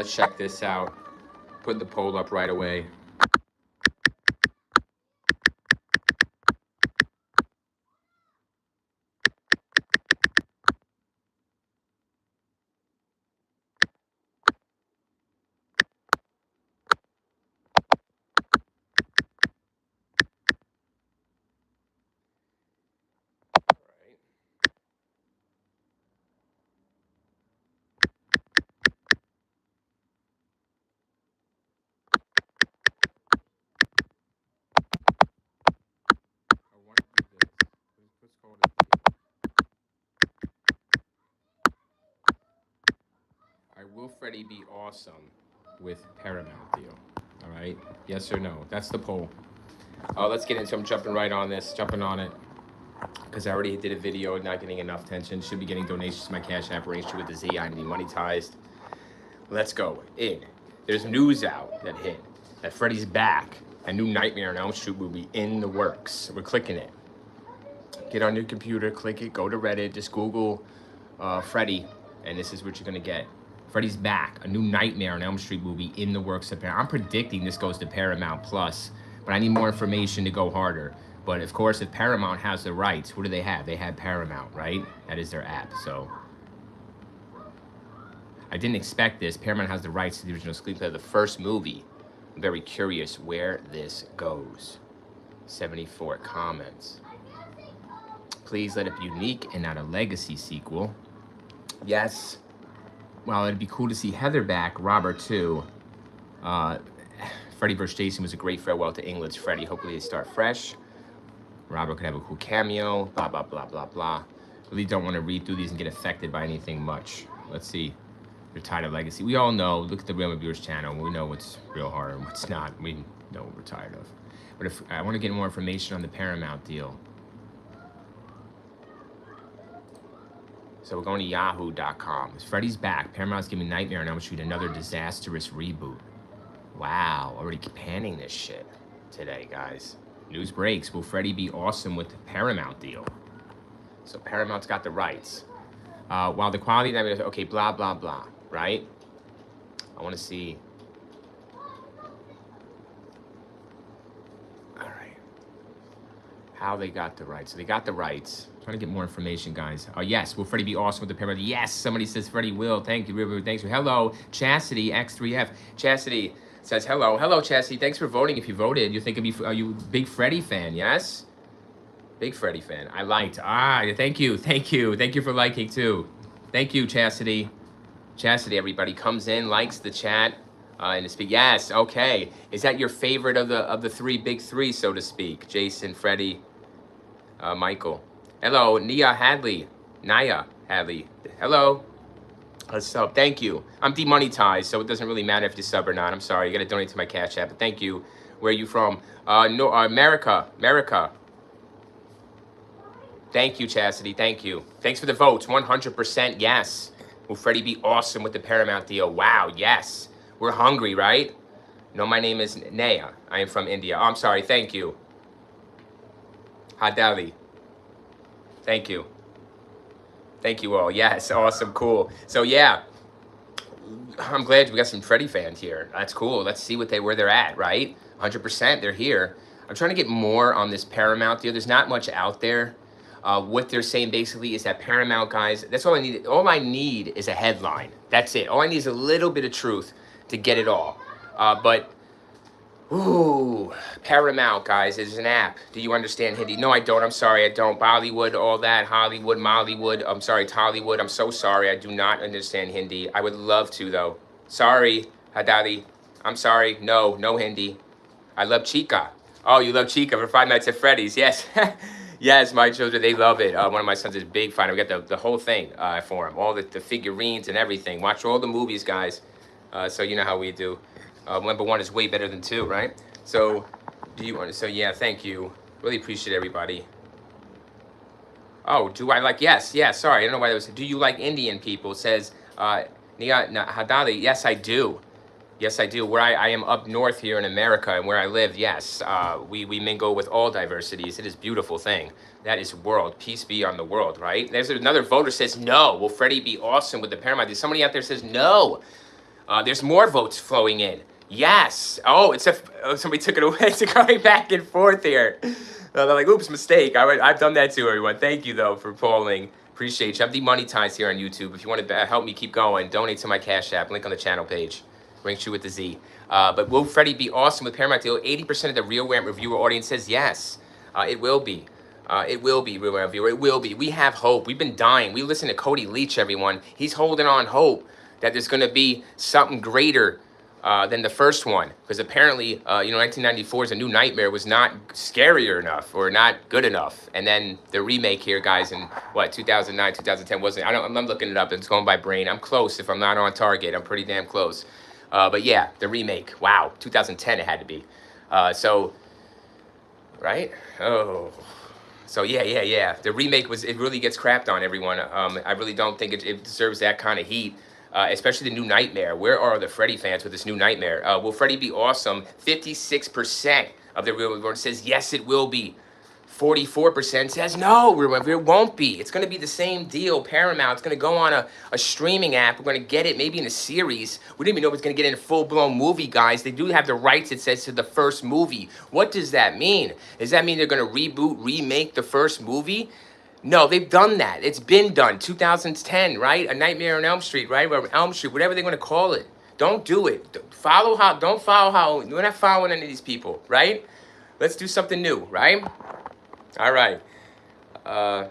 Let's check this out. Put the poll up right away. Will Freddy be awesome with Paramount deal? All right. Yes or no? That's the poll. Let's get into. I'm jumping right on this. Jumping on it because I already did a video. Not getting enough attention. Should be getting donations to my Cash App arranged with the Z. I'm demonetized. Let's go in. There's news out that hit that Freddy's back. A new Nightmare on Elm Street movie in the works. We're clicking it. Get on your computer, click it, go to Reddit, just Google Freddy, and this is what you're gonna get. Freddy's back. A new Nightmare on Elm Street movie in the works. I'm predicting this goes to Paramount Plus, but I need more information to go harder. But of course, if Paramount has the rights, what do they have? They have Paramount, right? That is their app. So I didn't expect this. Paramount has the rights to the original screenplay of the first movie. I'm very curious where this goes. 74 comments. Please let it be unique and not a legacy sequel. Yes. Well, it'd be cool to see Heather back. Robert, too. Freddy vs. Jason was a great farewell to England's Freddy. Hopefully they start fresh. Robert could have a cool cameo. Blah, blah, blah, blah, blah. Really don't want to read through these and get affected by anything much. Let's see. They're tired of legacy. We all know. Look at the Real Viewers channel. We know what's real hard and what's not. We know what we're tired of. But if I want to get more information on the Paramount deal. So we're going to yahoo.com. Freddy's back. Paramount's giving Nightmare on Elm Street another disastrous reboot. Wow, already panning this shit today, guys. News breaks. Will Freddy be awesome with the Paramount deal? So Paramount's got the rights. While the quality, okay, blah, blah, blah, right? I want to see. All right. How they got the rights. So they got the rights. Trying to get more information, guys. Yes, will Freddy be awesome with the Paramount? Yes, somebody says Freddy will. Thank you, River. Thanks for hello, Chastity X3F. Chastity says hello, hello, Chastity. Thanks for voting. If you voted, you think of me? Are you a big Freddy fan? Yes, big Freddy fan. I liked. Thank you, thank you, thank you for liking too. Thank you, Chastity. Chastity, everybody comes in, likes the chat, and to speak. Yes, okay. Is that your favorite of the three big three, so to speak? Jason, Freddy, Michael. Hello, Naya Hadley. Hello. Sub. Thank you. I'm demonetized, so it doesn't really matter if you sub or not. I'm sorry. You got to donate to my Cash App. But thank you. Where are you from? No, America. Thank you, Chastity. Thank you. Thanks for the votes. 100% yes. Will Freddy be awesome with the Paramount deal? Wow, yes. We're hungry, right? No, my name is Naya. I am from India. Oh, I'm sorry. Thank you. Hadali. Thank you. Thank you all. Yes, awesome, cool. So yeah, I'm glad we got some Freddy fans here. That's cool. Let's see where they're at, right? 100%, they're here. I'm trying to get more on this Paramount deal. There's not much out there. What they're saying basically is that Paramount, guys, that's all I need. All I need is a headline. That's it. All I need is a little bit of truth to get it all. Ooh, Paramount, guys, is an app. Do you understand Hindi? No, I don't. I'm sorry, I don't. Bollywood, all that, Hollywood, Mollywood. I'm sorry, Tollywood. I'm so sorry. I do not understand Hindi. I would love to, though. Sorry, Hadali. I'm sorry. No Hindi. I love Chica. Oh, you love Chica for Five Nights at Freddy's. Yes. Yes, my children, they love it. One of my sons is a big fan. We got the whole thing for him. All the figurines and everything. Watch all the movies, guys. So you know how we do. Number one is way better than two, right? So, so yeah, thank you. Really appreciate everybody. Oh, do I like, yes, sorry, I don't know why that was, do you like Indian people? It says, Nia Hadali, yes, I do. Yes, I do. Where I am up north here in America and where I live, yes, we mingle with all diversities. It is a beautiful thing. That is world. Peace be on the world, right? There's another voter says no. Will Freddy be awesome with the Paramount? Somebody out there says no. There's more votes flowing in. Yes. Oh, somebody took it away. It's going back and forth here. They're like, oops, mistake. I've done that too, everyone. Thank you, though, for polling. Appreciate you. I'm demonetized here on YouTube. If you want to help me keep going, donate to my Cash App. Link on the channel page. Ring True with the Z. But will Freddy be awesome with Paramount deal? 80% of the Real Rant reviewer audience says yes. It will be. It will be, Real Rant viewer. It will be. We have hope. We've been dying. We listen to Cody Leach, everyone. He's holding on hope that there's going to be something greater than the first one. Because apparently, 1994's A New Nightmare was not scarier enough or not good enough. And then the remake here, guys, in 2009, 2010 wasn't. I'm looking it up. It's going by brain. I'm close if I'm not on target. I'm pretty damn close. But yeah, the remake. Wow, 2010 it had to be. Right? Oh. So yeah. The remake it really gets crapped on, everyone. I really don't think it deserves that kind of heat. Especially the New Nightmare. Where are the Freddy fans with this New Nightmare? Will Freddy be awesome? 56% of the Real Reviewer says yes, it will be. 44% says no, it won't be. It's going to be the same deal. Paramount, it's going to go on a streaming app. We're going to get it maybe in a series. We didn't even know it was going to get in a full-blown movie, guys. They do have the rights, it says, to the first movie. What does that mean? Does that mean they're going to remake the first movie? No, they've done that. It's been done. 2010, right? A Nightmare on Elm Street, right? Or Elm Street, whatever they're going to call it. Don't do it. Don't follow how. We're not following any of these people, right? Let's do something new, right? All right. Oh,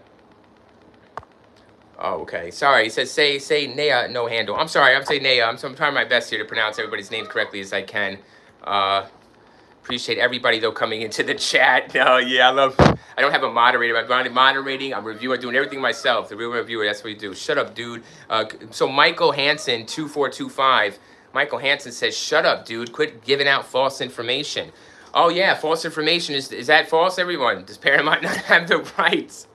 okay. Sorry. He says, say Nea, no handle. I'm sorry. I'm saying Nea. I'm trying my best here to pronounce everybody's names correctly as I can. Appreciate everybody, though, coming into the chat. Yeah, I don't have a moderator. I'm moderating. I'm reviewing. I'm doing everything myself. The Real Reviewer, that's what you do. Shut up, dude. So Michael Hansen, 2425. Michael Hansen says, shut up, dude. Quit giving out false information. Oh, yeah, false information. Is that false, everyone? Does Paramount not have the rights?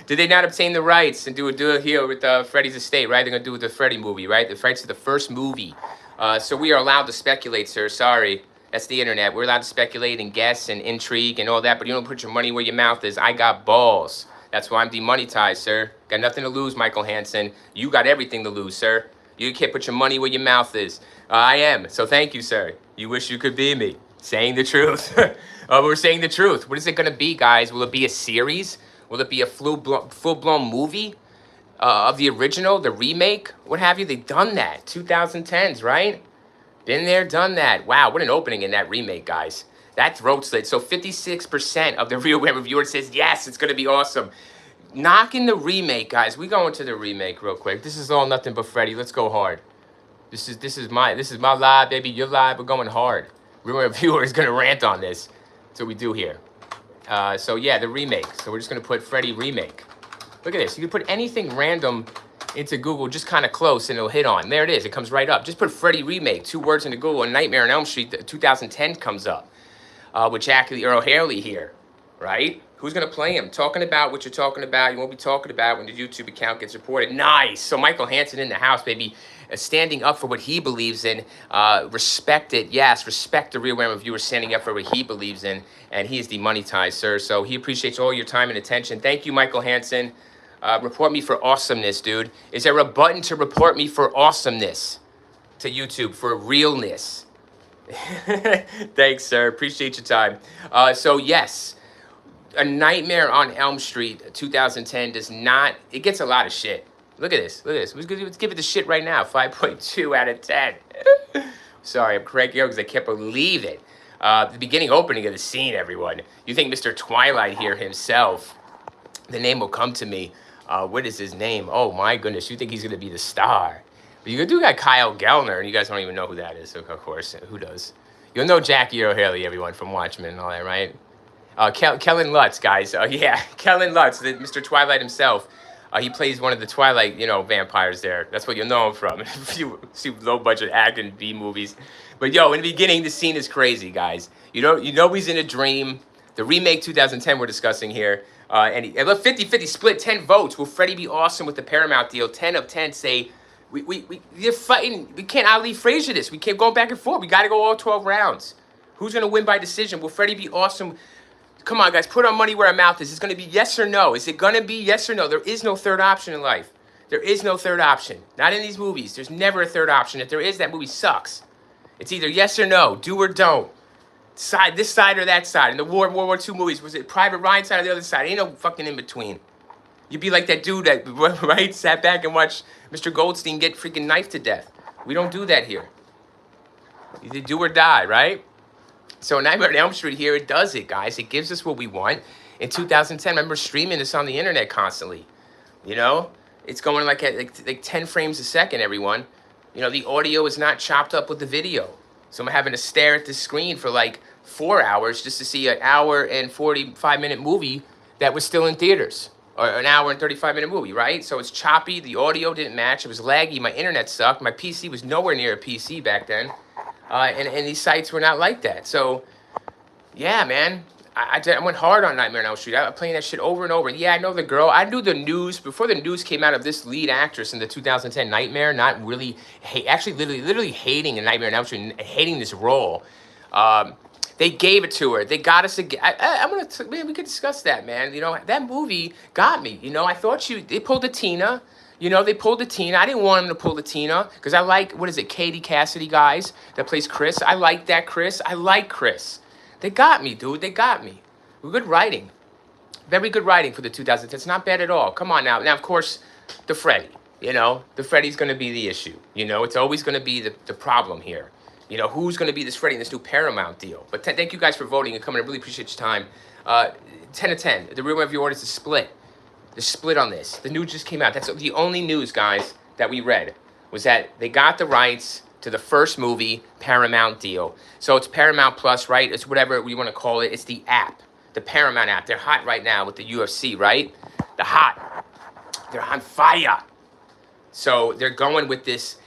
Did they not obtain the rights and do a deal here with Freddy's estate, right? They're going to do with the Freddy movie, right? The rights to the first movie. So we are allowed to speculate, sir. Sorry. That's the internet. We're allowed to speculate and guess and intrigue and all that, but you don't put your money where your mouth is. I got balls. That's why I'm demonetized, sir. Got nothing to lose, Michael Hansen. You got everything to lose, sir. You can't put your money where your mouth is. I am. So thank you, sir. You wish you could be me. Saying the truth. We're saying the truth. What is it going to be, guys? Will it be a series? Will it be a full-blown movie of the original, the remake? What have you? They've done that. 2010s, right? Been there, done that. Wow, what an opening in that remake, guys. That throat slit. So 56% of the Real Rant reviewers says, yes, it's going to be awesome. Knocking the remake, guys. We go into the remake real quick. This is all nothing but Freddy. Let's go hard. This is my live, baby. You're live. We're going hard. Real Rant viewer is going to rant on this. That's what we do here. So yeah, the remake. So we're just going to put Freddy remake. Look at this. You can put anything random into Google, just kind of close, and it'll hit on. There it is. It comes right up. Just put Freddy remake, 2 words into Google, and Nightmare on Elm Street 2010 comes up. With Jackie Earl Haley here, right? Who's going to play him? Talking about what you're talking about. You won't be talking about when the YouTube account gets reported. Nice. So Michael Hansen in the house, baby. Standing up for what he believes in. Respect it. Yes, respect the Real Rant reviewer standing up for what he believes in. And he is demonetized, sir. So he appreciates all your time and attention. Thank you, Michael Hansen. Report me for awesomeness, dude. Is there a button to report me for awesomeness to YouTube, for realness? Thanks, sir. Appreciate your time. So, yes, A Nightmare on Elm Street 2010 does not... It gets a lot of shit. Look at this. Look at this. Let's give it the shit right now. 5.2 out of 10. Sorry, I'm cranking up because I can't believe it. The beginning opening of the scene, everyone. You think Mr. Twilight here himself, the name will come to me. What is his name? Oh, my goodness. You think he's going to be the star. But you do got Kyle Gellner, and you guys don't even know who that is, of course. Who does? You'll know Jackie Earl Haley, everyone, from Watchmen and all that, right? Kellen Lutz, guys. Yeah, Kellen Lutz, Mr. Twilight himself. He plays one of the Twilight, vampires there. That's what you'll know him from. If you see low-budget acting B movies. But, in the beginning, the scene is crazy, guys. You know he's in a dream. The remake 2010 we're discussing here. And 50-50 split, 10 votes. Will Freddy be awesome with the Paramount deal? 10 of 10 say, you're fighting. We can't Ali Frazier this. We keep going back and forth. We got to go all 12 rounds. Who's going to win by decision? Will Freddy be awesome? Come on, guys. Put our money where our mouth is. It's going to be yes or no. Is it going to be yes or no? There is no third option in life. There is no third option. Not in these movies. There's never a third option. If there is, that movie sucks. It's either yes or no, do or don't. This side or that side. In the World War II movies, was it Private Ryan side or the other side? Ain't no fucking in between. You'd be like that dude that, right, sat back and watched Mr. Goldstein get freaking knifed to death. We don't do that here. Either do or die, right? So Nightmare on Elm Street here, it does it, guys. It gives us what we want. In 2010, I remember streaming this on the internet constantly. You know? It's going like at like 10 frames a second, everyone. You know, the audio is not chopped up with the video. So I'm having to stare at the screen for like 4 hours just to see an hour and 45-minute movie that was still in theaters. Or an hour and 35-minute movie, right? So it's choppy. The audio didn't match. It was laggy. My internet sucked. My PC was nowhere near a PC back then. And these sites were not like that. So, yeah, man. I went hard on Nightmare on Elm Street. I was playing that shit over and over. Yeah, I know the girl. I knew the news. Before the news came out of this lead actress in the 2010 Nightmare, not really, actually literally hating a Nightmare on Elm Street and hating this role. They gave it to her. They got us again. Man, we could discuss that, man. You know, that movie got me. You know, I thought they pulled a Tina. You know, they pulled the Tina. I didn't want them to pull the Tina because I like, what is it, Katie Cassidy, guys, that plays Chris. I like that Chris. I like Chris. They got me, dude. They got me. Good writing. Very good writing for the 2010s. It's not bad at all. Come on now. Now, of course, the Freddy. You know, the Freddy's going to be the issue. You know, it's always going to be the problem here. You know, who's going to be this Freddy in this new Paramount deal? But thank you guys for voting and coming. I really appreciate your time. 10 to 10. The real review orders is split. The split on this. The news just came out. That's the only news, guys, that we read was that they got the rights to the first movie Paramount deal. So it's Paramount Plus, right? It's whatever we want to call it. It's the app, the Paramount app. They're hot right now with the UFC, right? They're hot. They're on fire. So they're going with this.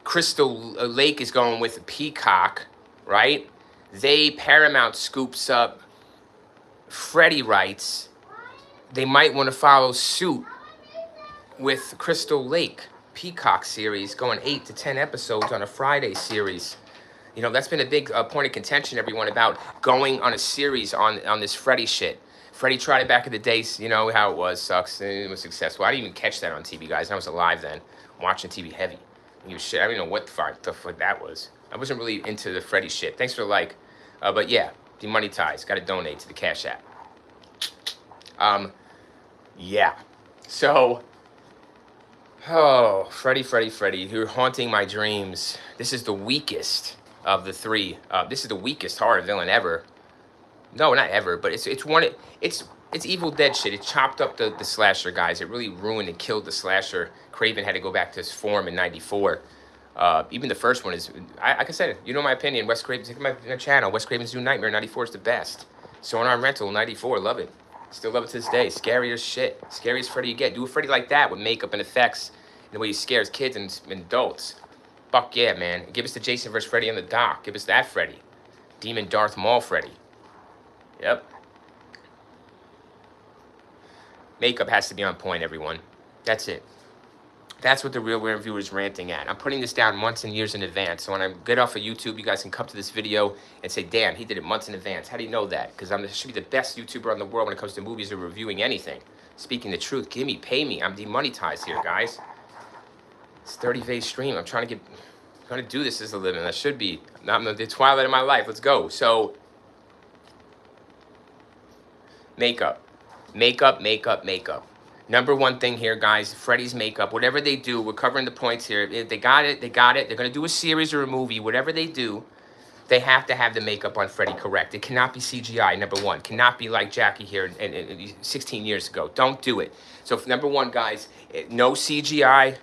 Crystal Lake is going with Peacock, right? Paramount scoops up Freddy rights. They might want to follow suit with Crystal Lake Peacock series, going 8 to 10 episodes on a Friday series. You know, that's been a big point of contention, everyone, about going on a series on this Freddy shit. Freddy tried it back in the days, you know how it was, sucks, and it was successful. I didn't even catch that on TV, guys. I was alive then, watching TV heavy. Shit, I don't even know what the fuck that was. I wasn't really into the Freddy shit. Thanks for the like. But yeah, demonetized. Got to donate to the Cash App. Yeah. So, oh, Freddy, you're haunting my dreams. This is the weakest of the three. This is the weakest horror villain ever. No, not ever, but it's Evil Dead shit. It chopped up the slasher, guys. It really ruined and killed the slasher. Craven had to go back to his form in '94. Even the first one is, like I said, you know my opinion. Wes Craven, take my channel. Wes Craven's New Nightmare '94 is the best. Sonar Rental '94, love it. Still love it to this day. Scary as shit. Scariest Freddy you get. Do a Freddy like that with makeup and effects and the way he scares kids and adults. Fuck yeah, man. Give us the Jason vs. Freddy on the dock. Give us that Freddy. Demon Darth Maul Freddy. Yep. Makeup has to be on point, everyone. That's it. That's what the real reviewer is ranting at. I'm putting this down months and years in advance. So when I get off of YouTube, you guys can come to this video and say, damn, he did it months in advance. How do you know that? Because I should be the best YouTuber in the world when it comes to movies or reviewing anything. Speaking the truth, pay me. I'm demonetized here, guys. It's 30-day stream. I'm trying to do this as a living. I should be. I'm the twilight of my life. Let's go. So, makeup. Number one thing here, guys, Freddy's makeup. Whatever they do, we're covering the points here. If they got it, they got it. They're going to do a series or a movie. Whatever they do, they have to have the makeup on Freddy correct. It cannot be CGI, number one. Cannot be like Jackie here 16 years ago. Don't do it. So, number one, guys, no CGI,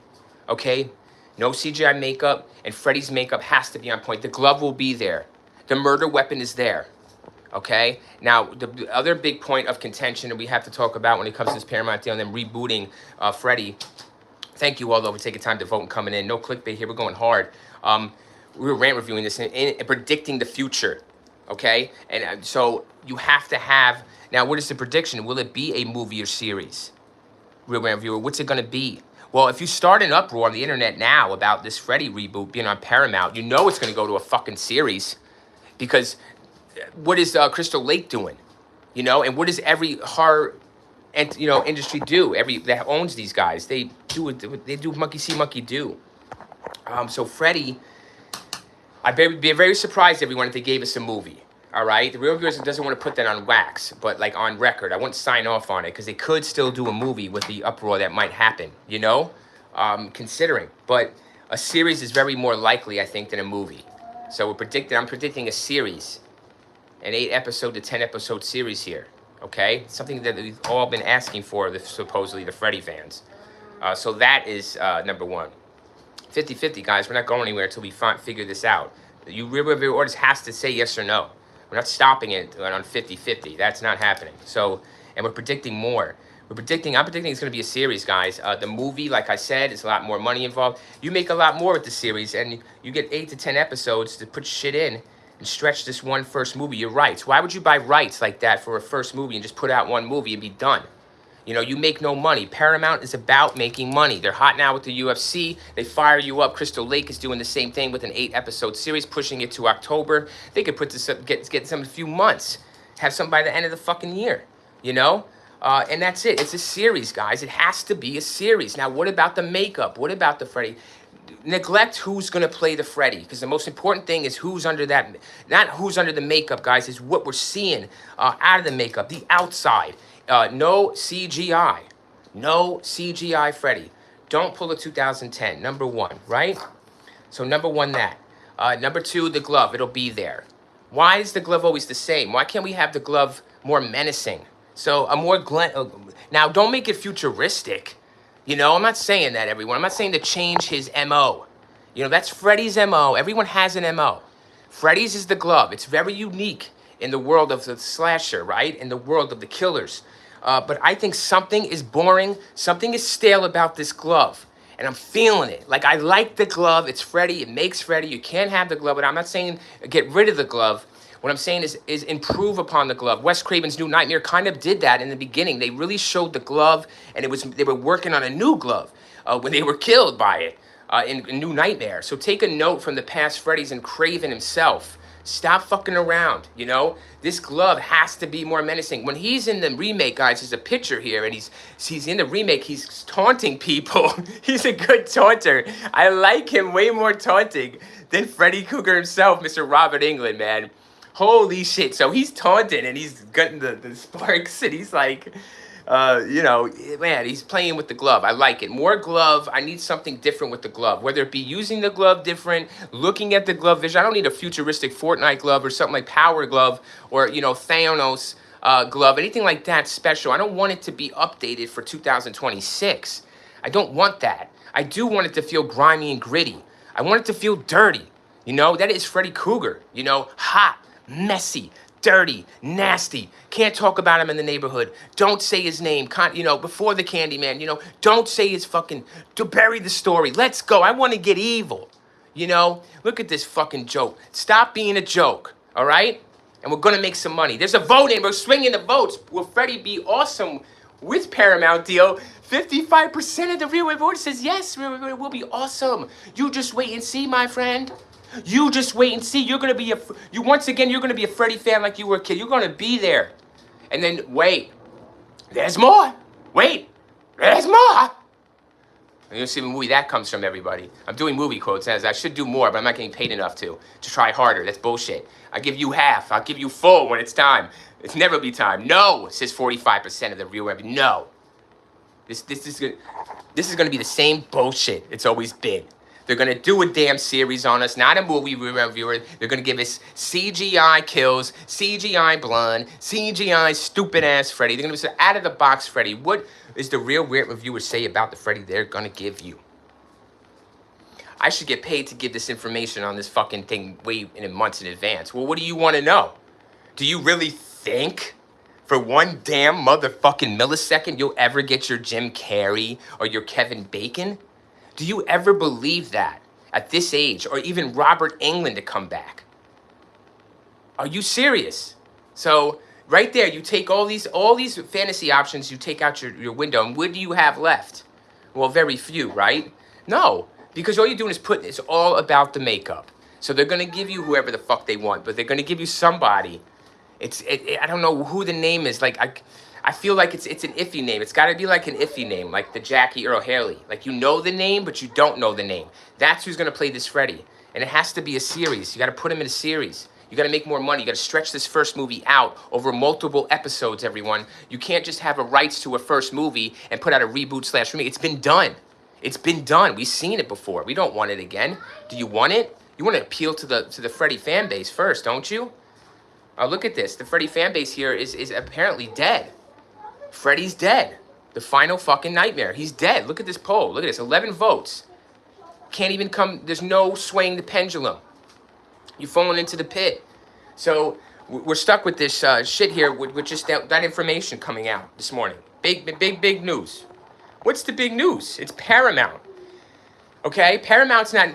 okay? No CGI makeup, and Freddy's makeup has to be on point. The glove will be there. The murder weapon is there. Okay, now the other big point of contention that we have to talk about when it comes to this Paramount deal and them rebooting Freddy. Thank you all, though, for taking time to vote and coming in. No clickbait here. We're going hard. We were rant reviewing this and predicting the future. Okay, and so you have to have. Now, what is the prediction? Will it be a movie or series? Real rant reviewer, what's it going to be? Well, if you start an uproar on the internet now about this Freddy reboot being on Paramount, you know it's going to go to a fucking series because. What is Crystal Lake doing? You know, and what is every horror and industry do that owns these guys. They do monkey see, monkey do. So Freddy, I'd be very surprised, everyone, if they gave us a movie. All right, the Real Viewers doesn't want to put that on wax, but like on record, I wouldn't sign off on it because they could still do a movie with the uproar that might happen. Considering, but a series is very more likely, I think, than a movie. So I'm predicting a series, an 8-episode to 10-episode series here. Okay, something that we've all been asking for, supposedly the Freddy fans. So that is number one. 50-50, guys. We're not going anywhere until we figure this out. You Real Viewers has to say yes or no. We're not stopping it on 50-50. That's not happening. So, and we're predicting more. I'm predicting it's going to be a series, guys. The movie, like I said, is a lot more money involved. You make a lot more with the series, and you get 8 to 10 episodes to put shit in and stretch this one first movie. Your rights. Why would you buy rights like that for a first movie and just put out one movie and be done? You make no money. Paramount is about making money. They're hot now with the UFC. They fire you up. Crystal Lake is doing the same thing with an 8-episode series, pushing it to October. They could put this up, get some in a few months, have something by the end of the fucking year, and that's it. It's a series, guys. It has to be a series. Now, what about the makeup? What about the Freddy? Neglect who's going to play the Freddy, because the most important thing is who's under that, not who's under the makeup, guys, is what we're seeing out of the makeup, the outside. No CGI. No CGI Freddy. Don't pull a 2010. Number one, right? So number one, that. Number two, the glove. It'll be there. Why is the glove always the same? Why can't we have the glove more menacing? So a more now, don't make it futuristic. I'm not saying that, everyone. I'm not saying to change his MO. That's Freddy's MO. Everyone has an MO. Freddy's is the glove. It's very unique in the world of the slasher, right? In the world of the killers. But I think something is boring. Something is stale about this glove. And I'm feeling it. Like, I like the glove. It's Freddy. It makes Freddy. You can't have the glove. But I'm not saying get rid of the glove. What I'm saying is improve upon the glove. Wes Craven's New Nightmare kind of did that in the beginning. They really showed the glove, and they were working on a new glove when they were killed by it in New Nightmare. So take a note from the past Freddy's and Craven himself. Stop fucking around, This glove has to be more menacing. When he's in the remake, guys, there's a picture here, and he's in the remake, he's taunting people. He's a good taunter. I like him way more taunting than Freddy Krueger himself, Mr. Robert Englund, man. Holy shit. So he's taunting, and he's getting the sparks, and he's like... man, he's playing with the glove. I like it. More glove. I need something different with the glove. Whether it be using the glove different, looking at the glove vision. I don't need a futuristic Fortnite glove or something like Power Glove or, Thanos glove. Anything like that special. I don't want it to be updated for 2026. I don't want that. I do want it to feel grimy and gritty. I want it to feel dirty. That is Freddy Krueger. Hot, messy, dirty, nasty. Can't talk about him in the neighborhood. Don't say his name. Before the Candyman. Don't say his fucking. To bury the story. Let's go. I want to get evil. Look at this fucking joke. Stop being a joke. All right? And we're gonna make some money. There's a vote in. We're swinging the votes. Will Freddy be awesome with Paramount deal? 55% of the real vote says yes. It will be awesome. You just wait and see, my friend. You just wait and see. You're gonna be once again. You're gonna be a Freddy fan like you were a kid. You're gonna be there, and then wait. There's more. Wait. There's more. And you'll see the movie that comes from, everybody. I'm doing movie quotes as I should do more, but I'm not getting paid enough to try harder. That's bullshit. I give you half. I'll give you full when it's time. It's never be time. No, says 45% of the real revenue. No. This is gonna be the same bullshit it's always been. They're going to do a damn series on us, not a movie reviewer. They're going to give us CGI kills, CGI blood, CGI stupid-ass Freddy. They're going to say, out-of-the-box Freddy. What is the real weird reviewers say about the Freddy they're going to give you? I should get paid to give this information on this fucking thing way in months in advance. Well, what do you want to know? Do you really think for one damn motherfucking millisecond you'll ever get your Jim Carrey or your Kevin Bacon? Do you ever believe that at this age, or even Robert Englund to come back? Are you serious? So right there, you take all these fantasy options, you take out your window, and what do you have left? Well, very few, right? No, because all you're doing is it's all about the makeup. So they're gonna give you whoever the fuck they want, but they're gonna give you somebody I don't know who the name is. Like I feel like it's an iffy name. It's got to be like an iffy name, like the Jackie Earl Haley. Like you know the name, but you don't know the name. That's who's gonna play this Freddy, and it has to be a series. You got to put him in a series. You got to make more money. You got to stretch this first movie out over multiple episodes. Everyone, you can't just have a rights to a first movie and put out a reboot / remake. It's been done. It's been done. We've seen it before. We don't want it again. Do you want it? You want to appeal to the Freddy fan base first, don't you? Oh, look at this. The Freddy fan base here is apparently dead. Freddy's dead. The final fucking nightmare. He's dead. Look at this poll. Look at this. 11 votes. Can't even come. There's no swaying the pendulum. You're falling into the pit. So we're stuck with this shit here with just that information coming out this morning. Big news. What's the big news? It's Paramount. Okay? Paramount's not...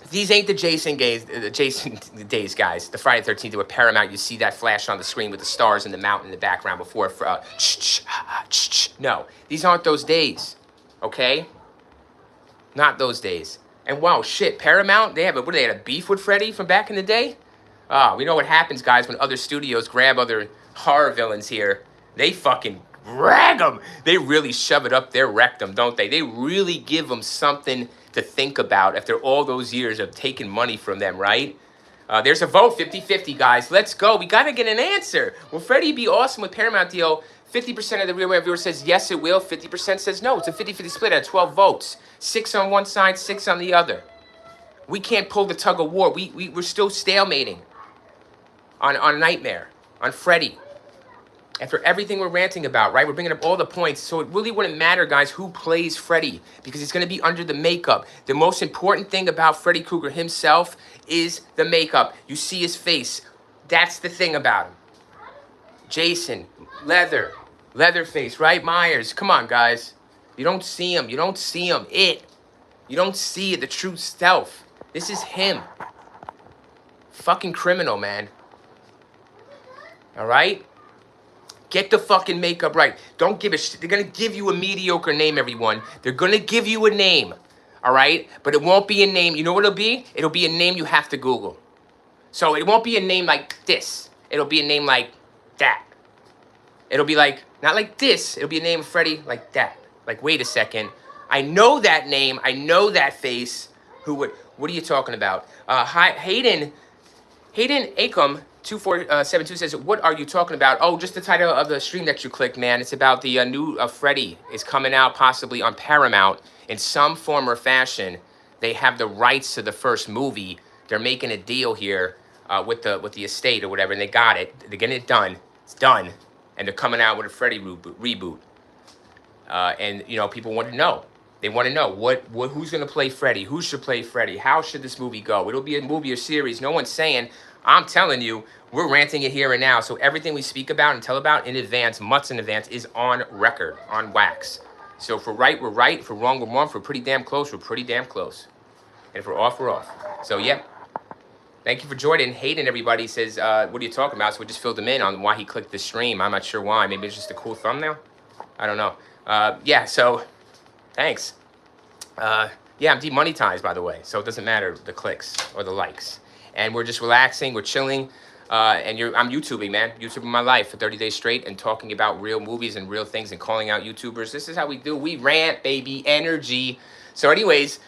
These ain't the Jason days, guys. The Friday the 13th with Paramount, you see that flash on the screen with the stars and the mountain in the background before... No, these aren't those days. Okay? Not those days. And wow, shit, Paramount, they had a beef with Freddy from back in the day? We know what happens, guys, when other studios grab other horror villains here. They fucking rag them. They really shove it up their rectum, don't they? They really give them something to think about after all those years of taking money from them, right? There's a vote, 50-50, guys. Let's go. We got to get an answer. Will Freddy be awesome with Paramount deal? 50% of the real viewers says yes, it will. 50% says no. It's a 50-50 split out of 12 votes. 6 on one side, 6 on the other. We can't pull the tug of war. We're still stalemating on Nightmare, on Freddy. After everything we're ranting about, right? We're bringing up all the points. So it really wouldn't matter, guys, who plays Freddy, because he's going to be under the makeup. The most important thing about Freddy Krueger himself is the makeup. You see his face. That's the thing about him. Jason, Leatherface, right? Myers. Come on, guys. You don't see him. You don't see him. You don't see it, the true self. This is him. Fucking criminal, man. All right? Get the fucking makeup right. Don't give a shit. They're going to give you a mediocre name, everyone. They're going to give you a name. All right? But it won't be a name. You know what it'll be? It'll be a name you have to Google. So it won't be a name like this. It'll be a name like that. It'll be like, not like this. It'll be a name of Freddy like that. Like, wait a second. I know that name. I know that face. What are you talking about? Hayden Acom 2472 says, what are you talking about? Oh, just the title of the stream that you clicked, man. It's about the new Freddy is coming out possibly on Paramount in some form or fashion. They have the rights to the first movie. They're making a deal here with the estate or whatever, and they got it. They're getting it done. It's done. And they're coming out with a Freddy reboot. And, you know, people want to know. They want to know who's going to play Freddy? Who should play Freddy? How should this movie go? It'll be a movie or series. No one's saying... I'm telling you, we're ranting it here and now. So everything we speak about and tell about in advance, months in advance, is on record, on wax. So if we're right, we're right. If we're wrong, we're wrong. If we're pretty damn close, we're pretty damn close. And if we're off, we're off. So, yeah. Thank you for joining. Hayden, everybody, says, what are you talking about? So we just filled him in on why he clicked the stream. I'm not sure why. Maybe it's just a cool thumbnail. I don't know. Yeah, so thanks. Yeah, I'm demonetized, by the way. So it doesn't matter the clicks or the likes. And we're just relaxing, we're chilling, and I'm YouTubing, man. YouTubing my life for 30 days straight and talking about real movies and real things and calling out YouTubers. This is how we do. We rant, baby, energy. So anyways,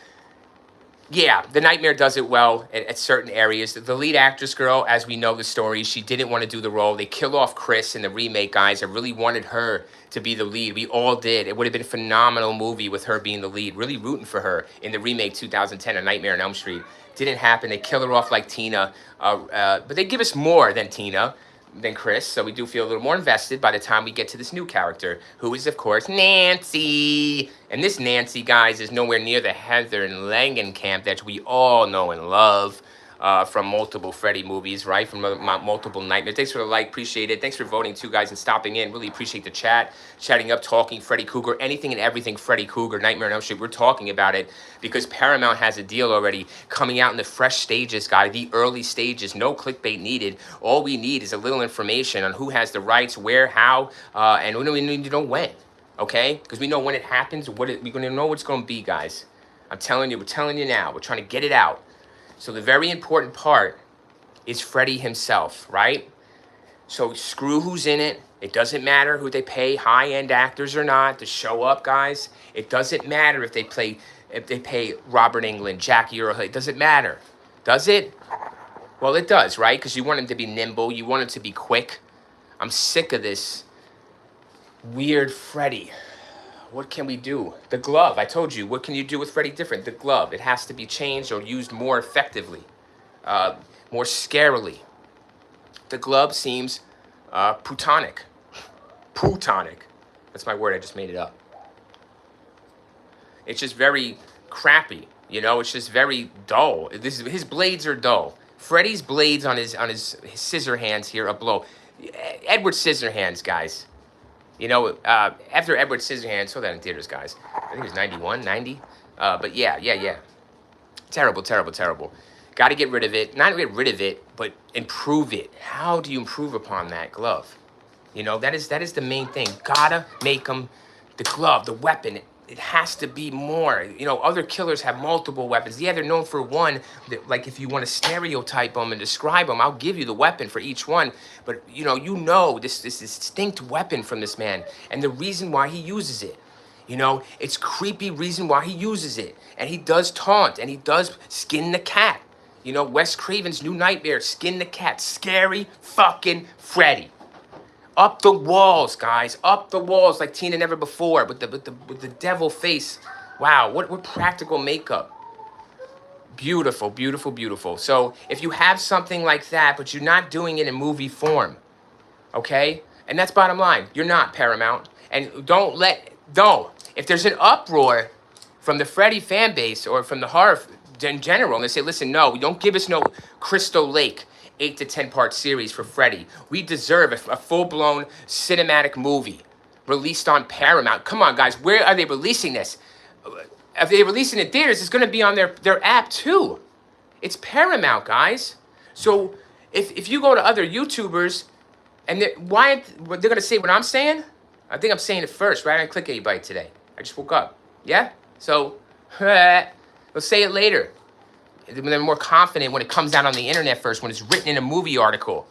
yeah, the Nightmare does it well at certain areas. The lead actress girl, as we know the story, she didn't want to do the role. They kill off Chris in the remake, guys. I really wanted her to be the lead. We all did. It would have been a phenomenal movie with her being the lead. Really rooting for her in the remake 2010, A Nightmare on Elm Street. Didn't happen. They kill her off like Tina. But they give us more than Tina, than Chris. So we do feel a little more invested by the time we get to this new character, who is, of course, Nancy. And this Nancy, guys, is nowhere near the Heather Langenkamp that we all know and love from multiple Freddy movies, right? From multiple Nightmares. Thanks for the like. Appreciate it. Thanks for voting, too, guys, and stopping in. Really appreciate the chat. Chatting up, talking Freddy Krueger. Anything and everything Freddy Krueger, Nightmare on Elm Street. We're talking about it because Paramount has a deal already coming out in the fresh stages, guys. The early stages. No clickbait needed. All we need is a little information on who has the rights, where, how, and we need to know when. Okay? Because we know when it happens, we're going to know what it's going to be, guys. I'm telling you, we're telling you now. We're trying to get it out. So the very important part is Freddy himself, right? So screw who's in it. It doesn't matter who they pay high-end actors or not to show up, guys. It doesn't matter if they pay Robert Englund, Jackie Earle. It doesn't matter. Does it? Well, it does, right? Because you want him to be nimble. You want him to be quick. I'm sick of this weird Freddy. What can we do? The glove. I told you. What can you do with Freddy different? The glove. It has to be changed or used more effectively, more scarily. The glove seems Plutonic. Plutonic. That's my word. I just made it up. It's just very crappy. You know, it's just very dull. His blades are dull. Freddy's blades on his scissor hands here are blow. Edward Scissorhands, guys. You know, after Edward Scissorhands, saw that in theaters, guys. I think it was 91, 90. But yeah. Terrible, terrible, terrible. Got to get rid of it. Not get rid of it, but improve it. How do you improve upon that glove? You know, that is the main thing. Gotta make them, the glove, the weapon, it has to be more. You know, other killers have multiple weapons. Yeah, they're known for one. Like, if you want to stereotype them and describe them, I'll give you the weapon for each one. But, you know this distinct weapon from this man and the reason why he uses it. You know, it's creepy reason why he uses it. And he does taunt, and he does skin the cat. You know, Wes Craven's New Nightmare, skin the cat. Scary fucking Freddy. Up the walls, guys. Up the walls like Tina Never Before with the devil face. Wow, what practical makeup. Beautiful, beautiful, beautiful. So if you have something like that, but you're not doing it in movie form, okay? And that's bottom line. You're not, Paramount. And don't. If there's an uproar from the Freddy fan base or from the horror in general, and they say, listen, no, don't give us no Crystal Lake 8 to 10 part series for Freddy. We deserve a full-blown cinematic movie released on Paramount. Come on, guys, where are they releasing this? If they release it in theaters, it's going to be on their app too. It's Paramount, guys. So if you go to other YouTubers, and they're going to say what I'm saying? I think I'm saying it first, right? I didn't click anybody today. I just woke up. Yeah? So, they'll say it later. They're more confident when it comes out on the internet first, when it's written in a movie article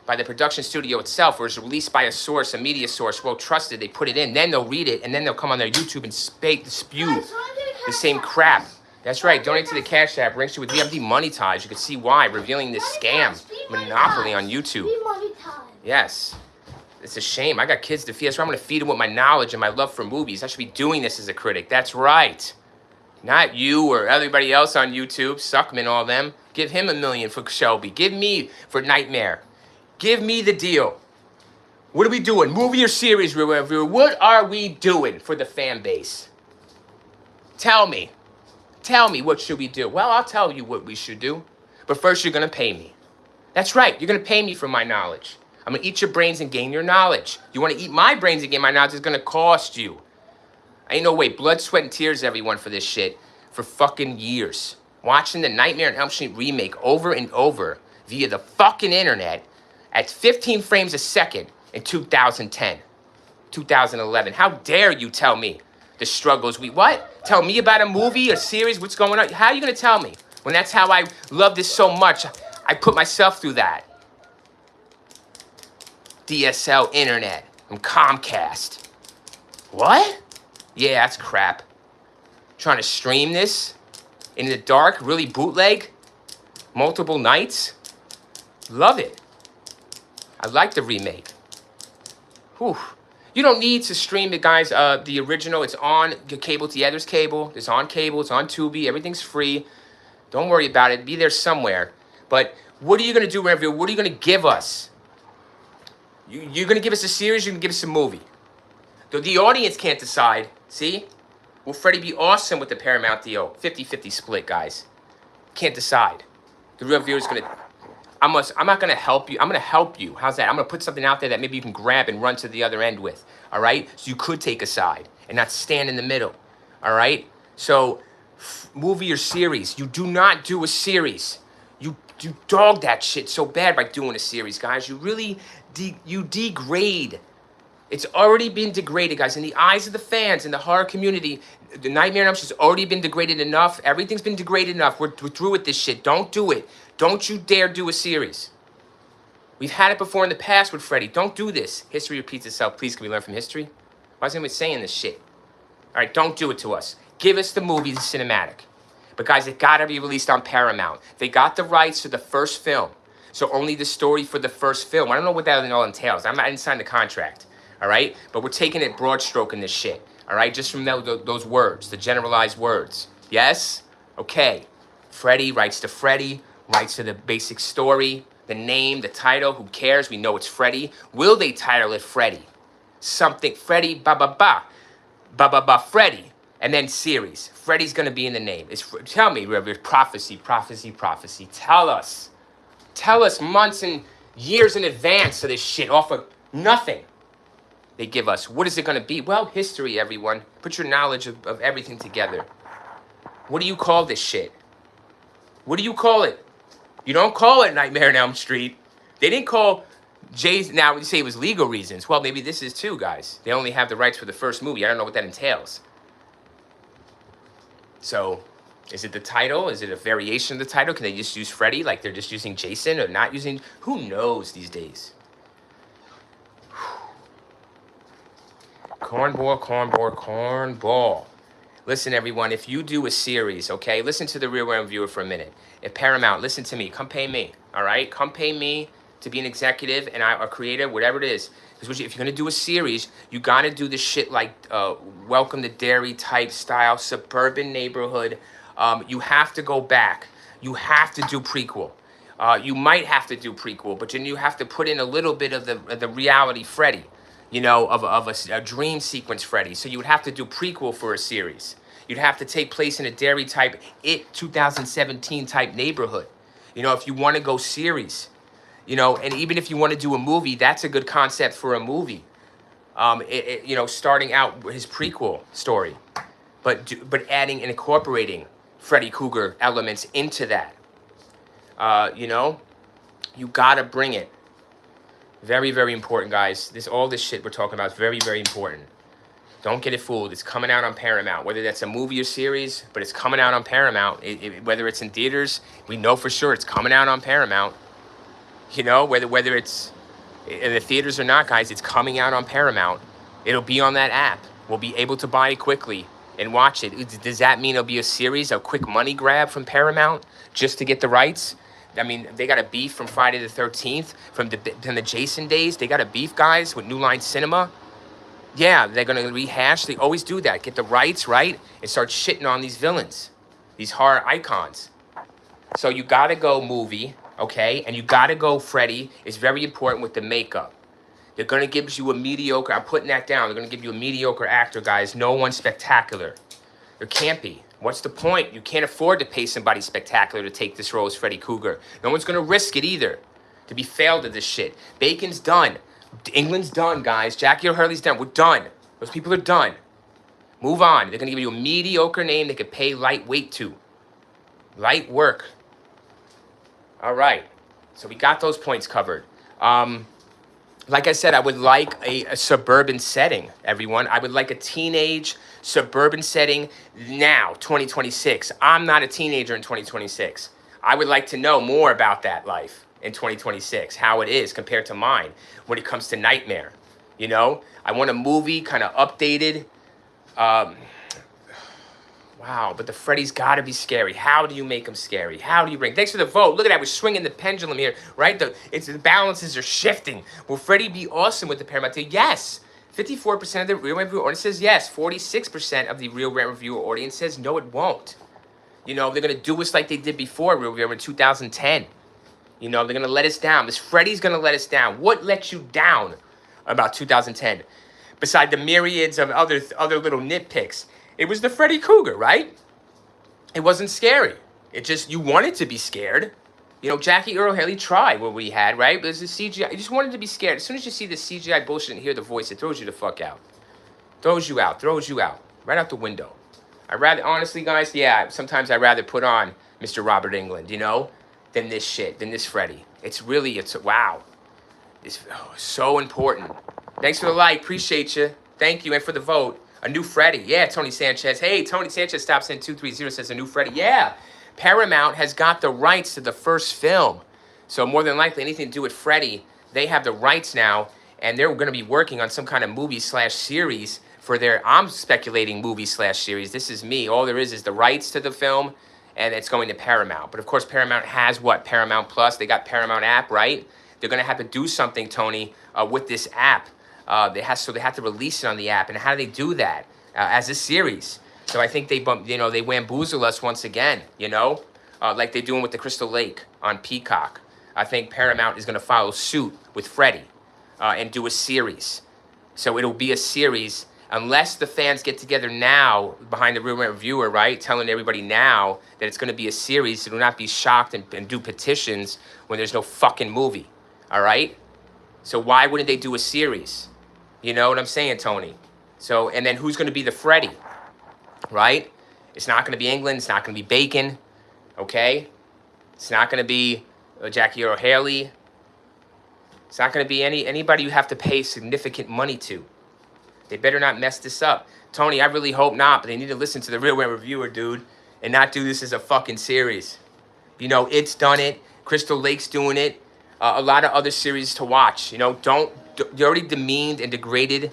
by the production studio itself, or it's released by a source, a media source, well trusted, they put it in, then they'll read it, and then they'll come on their YouTube and spew the same crap. That's right, donate to the Cash App, ranks you with DMD Money Ties. You can see why, revealing this scam, monopoly on YouTube. Yes. It's a shame. I got kids to feed. That's why I'm going to feed them with my knowledge and my love for movies. I should be doing this as a critic. That's right. Not you or everybody else on YouTube. Suckman, all them. Give him $1 million for Shelby. Give me for Nightmare. Give me the deal. What are we doing? Movie or series review? What are we doing for the fan base? Tell me. Tell me, what should we do? Well, I'll tell you what we should do. But first, you're going to pay me. That's right. You're going to pay me for my knowledge. I'm going to eat your brains and gain your knowledge. You want to eat my brains and gain my knowledge, it's going to cost you. Ain't no way. Blood, sweat, and tears, everyone, for this shit. For fucking years. Watching the Nightmare on Elm Street remake over and over via the fucking internet at 15 frames a second in 2010, 2011. How dare you tell me the struggles what? Tell me about a movie, a series, what's going on? How are you going to tell me? When that's how I love this so much, I put myself through that. DSL internet from Comcast. What? Yeah, that's crap. Trying to stream this in the dark, really bootleg, multiple nights. Love it. I like the remake. Whew. You don't need to stream it, guys. The original, it's on cable. Yeah, there's cable. It's on cable. It's on Tubi. Everything's free. Don't worry about it. Be there somewhere. But what are you going to do, Review? What are you going to give us? You're going to give us a series, you're going to give us a movie. The audience can't decide. See? Will Freddy be awesome with the Paramount deal? 50-50 split, guys. Can't decide. The real viewer's going to... I'm not going to help you. I'm going to help you. How's that? I'm going to put something out there that maybe you can grab and run to the other end with. All right? So you could take a side and not stand in the middle. All right? So, movie or series. You do not do a series. You dog that shit so bad by doing a series, guys. You really... you degrade. It's already been degraded, guys. In the eyes of the fans, in the horror community, the Nightmare on Elm Street has already been degraded enough. Everything's been degraded enough. We're through with this shit. Don't do it. Don't you dare do a series. We've had it before in the past with Freddy. Don't do this. History repeats itself. Please, can we learn from history? Why is anyone saying this shit? All right, don't do it to us. Give us the movie, the cinematic. But guys, it gotta be released on Paramount. They got the rights to the first film. So only the story for the first film. I don't know what that all entails. I didn't sign the contract, all right? But we're taking it broad stroking this shit, all right? Just from those words, the generalized words. Yes? Okay. Freddy writes to Freddy, writes to the basic story, the name, the title, who cares? We know it's Freddy. Will they title it Freddy? Something, Freddy, ba-ba-ba. Ba-ba-ba, Freddy. And then series. Freddy's gonna be in the name. Tell me, prophecy, prophecy, prophecy. Tell us. Tell us months and years in advance of this shit off of nothing. They give us. What is it gonna be? Well, history, everyone. Put your knowledge of everything together. What do you call this shit? What do you call it? You don't call it Nightmare on Elm Street. They didn't call Jay's. Now, you say it was legal reasons. Well, maybe this is too, guys. They only have the rights for the first movie. I don't know what that entails. So, is it the title? Is it a variation of the title? Can they just use Freddy like they're just using Jason or not using? Who knows these days? Cornball, cornball, cornball. Listen, everyone, if you do a series, okay, listen to the Real World Viewer for a minute. If Paramount, listen to me. Come pay me, all right? Come pay me to be an executive and a creator, whatever it is. Because if you're going to do a series, you got to do this shit like Welcome to Derry type style, suburban neighborhood. You have to go back. You have to do prequel. You might have to do prequel, but then you have to put in a little bit of the reality Freddy, you know, of a dream sequence Freddy. So you would have to do prequel for a series. You'd have to take place in a Derry type, 2017 type neighborhood. You know, if you want to go series. You know, and even if you want to do a movie, that's a good concept for a movie. You know, starting out his prequel story, but adding and incorporating Freddy Krueger elements into that. You know, you gotta bring it. Very, very important, guys. All this shit we're talking about is very, very important. Don't get it fooled. It's coming out on Paramount, whether that's a movie or series, but it's coming out on Paramount. Whether it's in theaters, we know for sure it's coming out on Paramount. You know, whether it's in the theaters or not, guys, it's coming out on Paramount. It'll be on that app. We'll be able to buy it quickly and watch it. Does that mean it'll be a series, a quick money grab from Paramount just to get the rights? I mean, they got a beef from Friday the 13th, from the Jason days. They got a beef, guys, with New Line Cinema. Yeah, they're going to rehash. They always do that. Get the rights, right? And start shitting on these villains, these horror icons. So you got to go movie. Okay, and you gotta go Freddy. It's very important with the makeup. They're gonna give you a mediocre, I'm putting that down, they're gonna give you a mediocre actor, guys. No one spectacular. There can't be. What's the point? You can't afford to pay somebody spectacular to take this role as Freddy Krueger. No one's gonna risk it either, to be failed at this shit. Bacon's done. England's done, guys. Jackie O'Hurley's done. We're done. Those people are done. Move on. They're gonna give you a mediocre name they could pay lightweight to. Light work. All right, so we got those points covered. Like I said, I would like a suburban setting, everyone. I would like a teenage suburban setting now, 2026. I'm not a teenager in 2026. I would like to know more about that life in 2026, how it is compared to mine when it comes to Nightmare. You know, I want a movie kind of updated. Wow, but the Freddy's got to be scary. How do you make them scary? How do you bring? Thanks for the vote. Look at that. We're swinging the pendulum here, right? The balances are shifting. Will Freddy be awesome with the Paramount? Yes. 54% of the Real Rent Reviewer audience says yes. 46% of the Real Rent Reviewer audience says no, it won't. You know, they're going to do us like they did before, Real Rent in 2010. You know, they're going to let us down. This Freddy's going to let us down. What let you down about 2010? Beside the myriads of other little nitpicks. It was the Freddy Krueger, right? It wasn't scary. It just, you wanted to be scared. You know, Jackie Earl Haley tried what we had, right? But it was the CGI. You just wanted to be scared. As soon as you see the CGI bullshit and hear the voice, it throws you the fuck out. Throws you out. Right out the window. Honestly, guys, yeah, sometimes I'd rather put on Mr. Robert Englund, you know, than this shit, than this Freddy. Wow. It's so important. Thanks for the like. Appreciate you. Thank you. And for the vote. A new Freddy. Yeah, Tony Sanchez. Hey, Tony Sanchez stops in 230, says a new Freddy. Yeah, Paramount has got the rights to the first film. So more than likely, anything to do with Freddy, they have the rights now, and they're going to be working on some kind of movie/series for their, I'm speculating movie/series. This is me. All there is the rights to the film, and it's going to Paramount. But of course, Paramount has what? Paramount Plus. They got Paramount app, right? They're going to have to do something, Tony, with this app. They have to release it on the app. And how do they do that? As a series. So I think they bamboozle us once again, like they're doing with the Crystal Lake on Peacock. I think Paramount is going to follow suit with Freddy and do a series. So it'll be a series unless the fans get together now behind the real reviewer, right? Telling everybody now that it's going to be a series. So do not be shocked and do petitions when there's no fucking movie. All right? So why wouldn't they do a series? You know what I'm saying, Tony? So, and then who's going to be the Freddy? Right? It's not going to be England. It's not going to be Bacon. Okay? It's not going to be Jackie Earle Haley. It's not going to be anybody you have to pay significant money to. They better not mess this up. Tony, I really hope not, but they need to listen to the Real Reviewer, dude, and not do this as a fucking series. It's done it. Crystal Lake's doing it. A lot of other series to watch. You already demeaned and degraded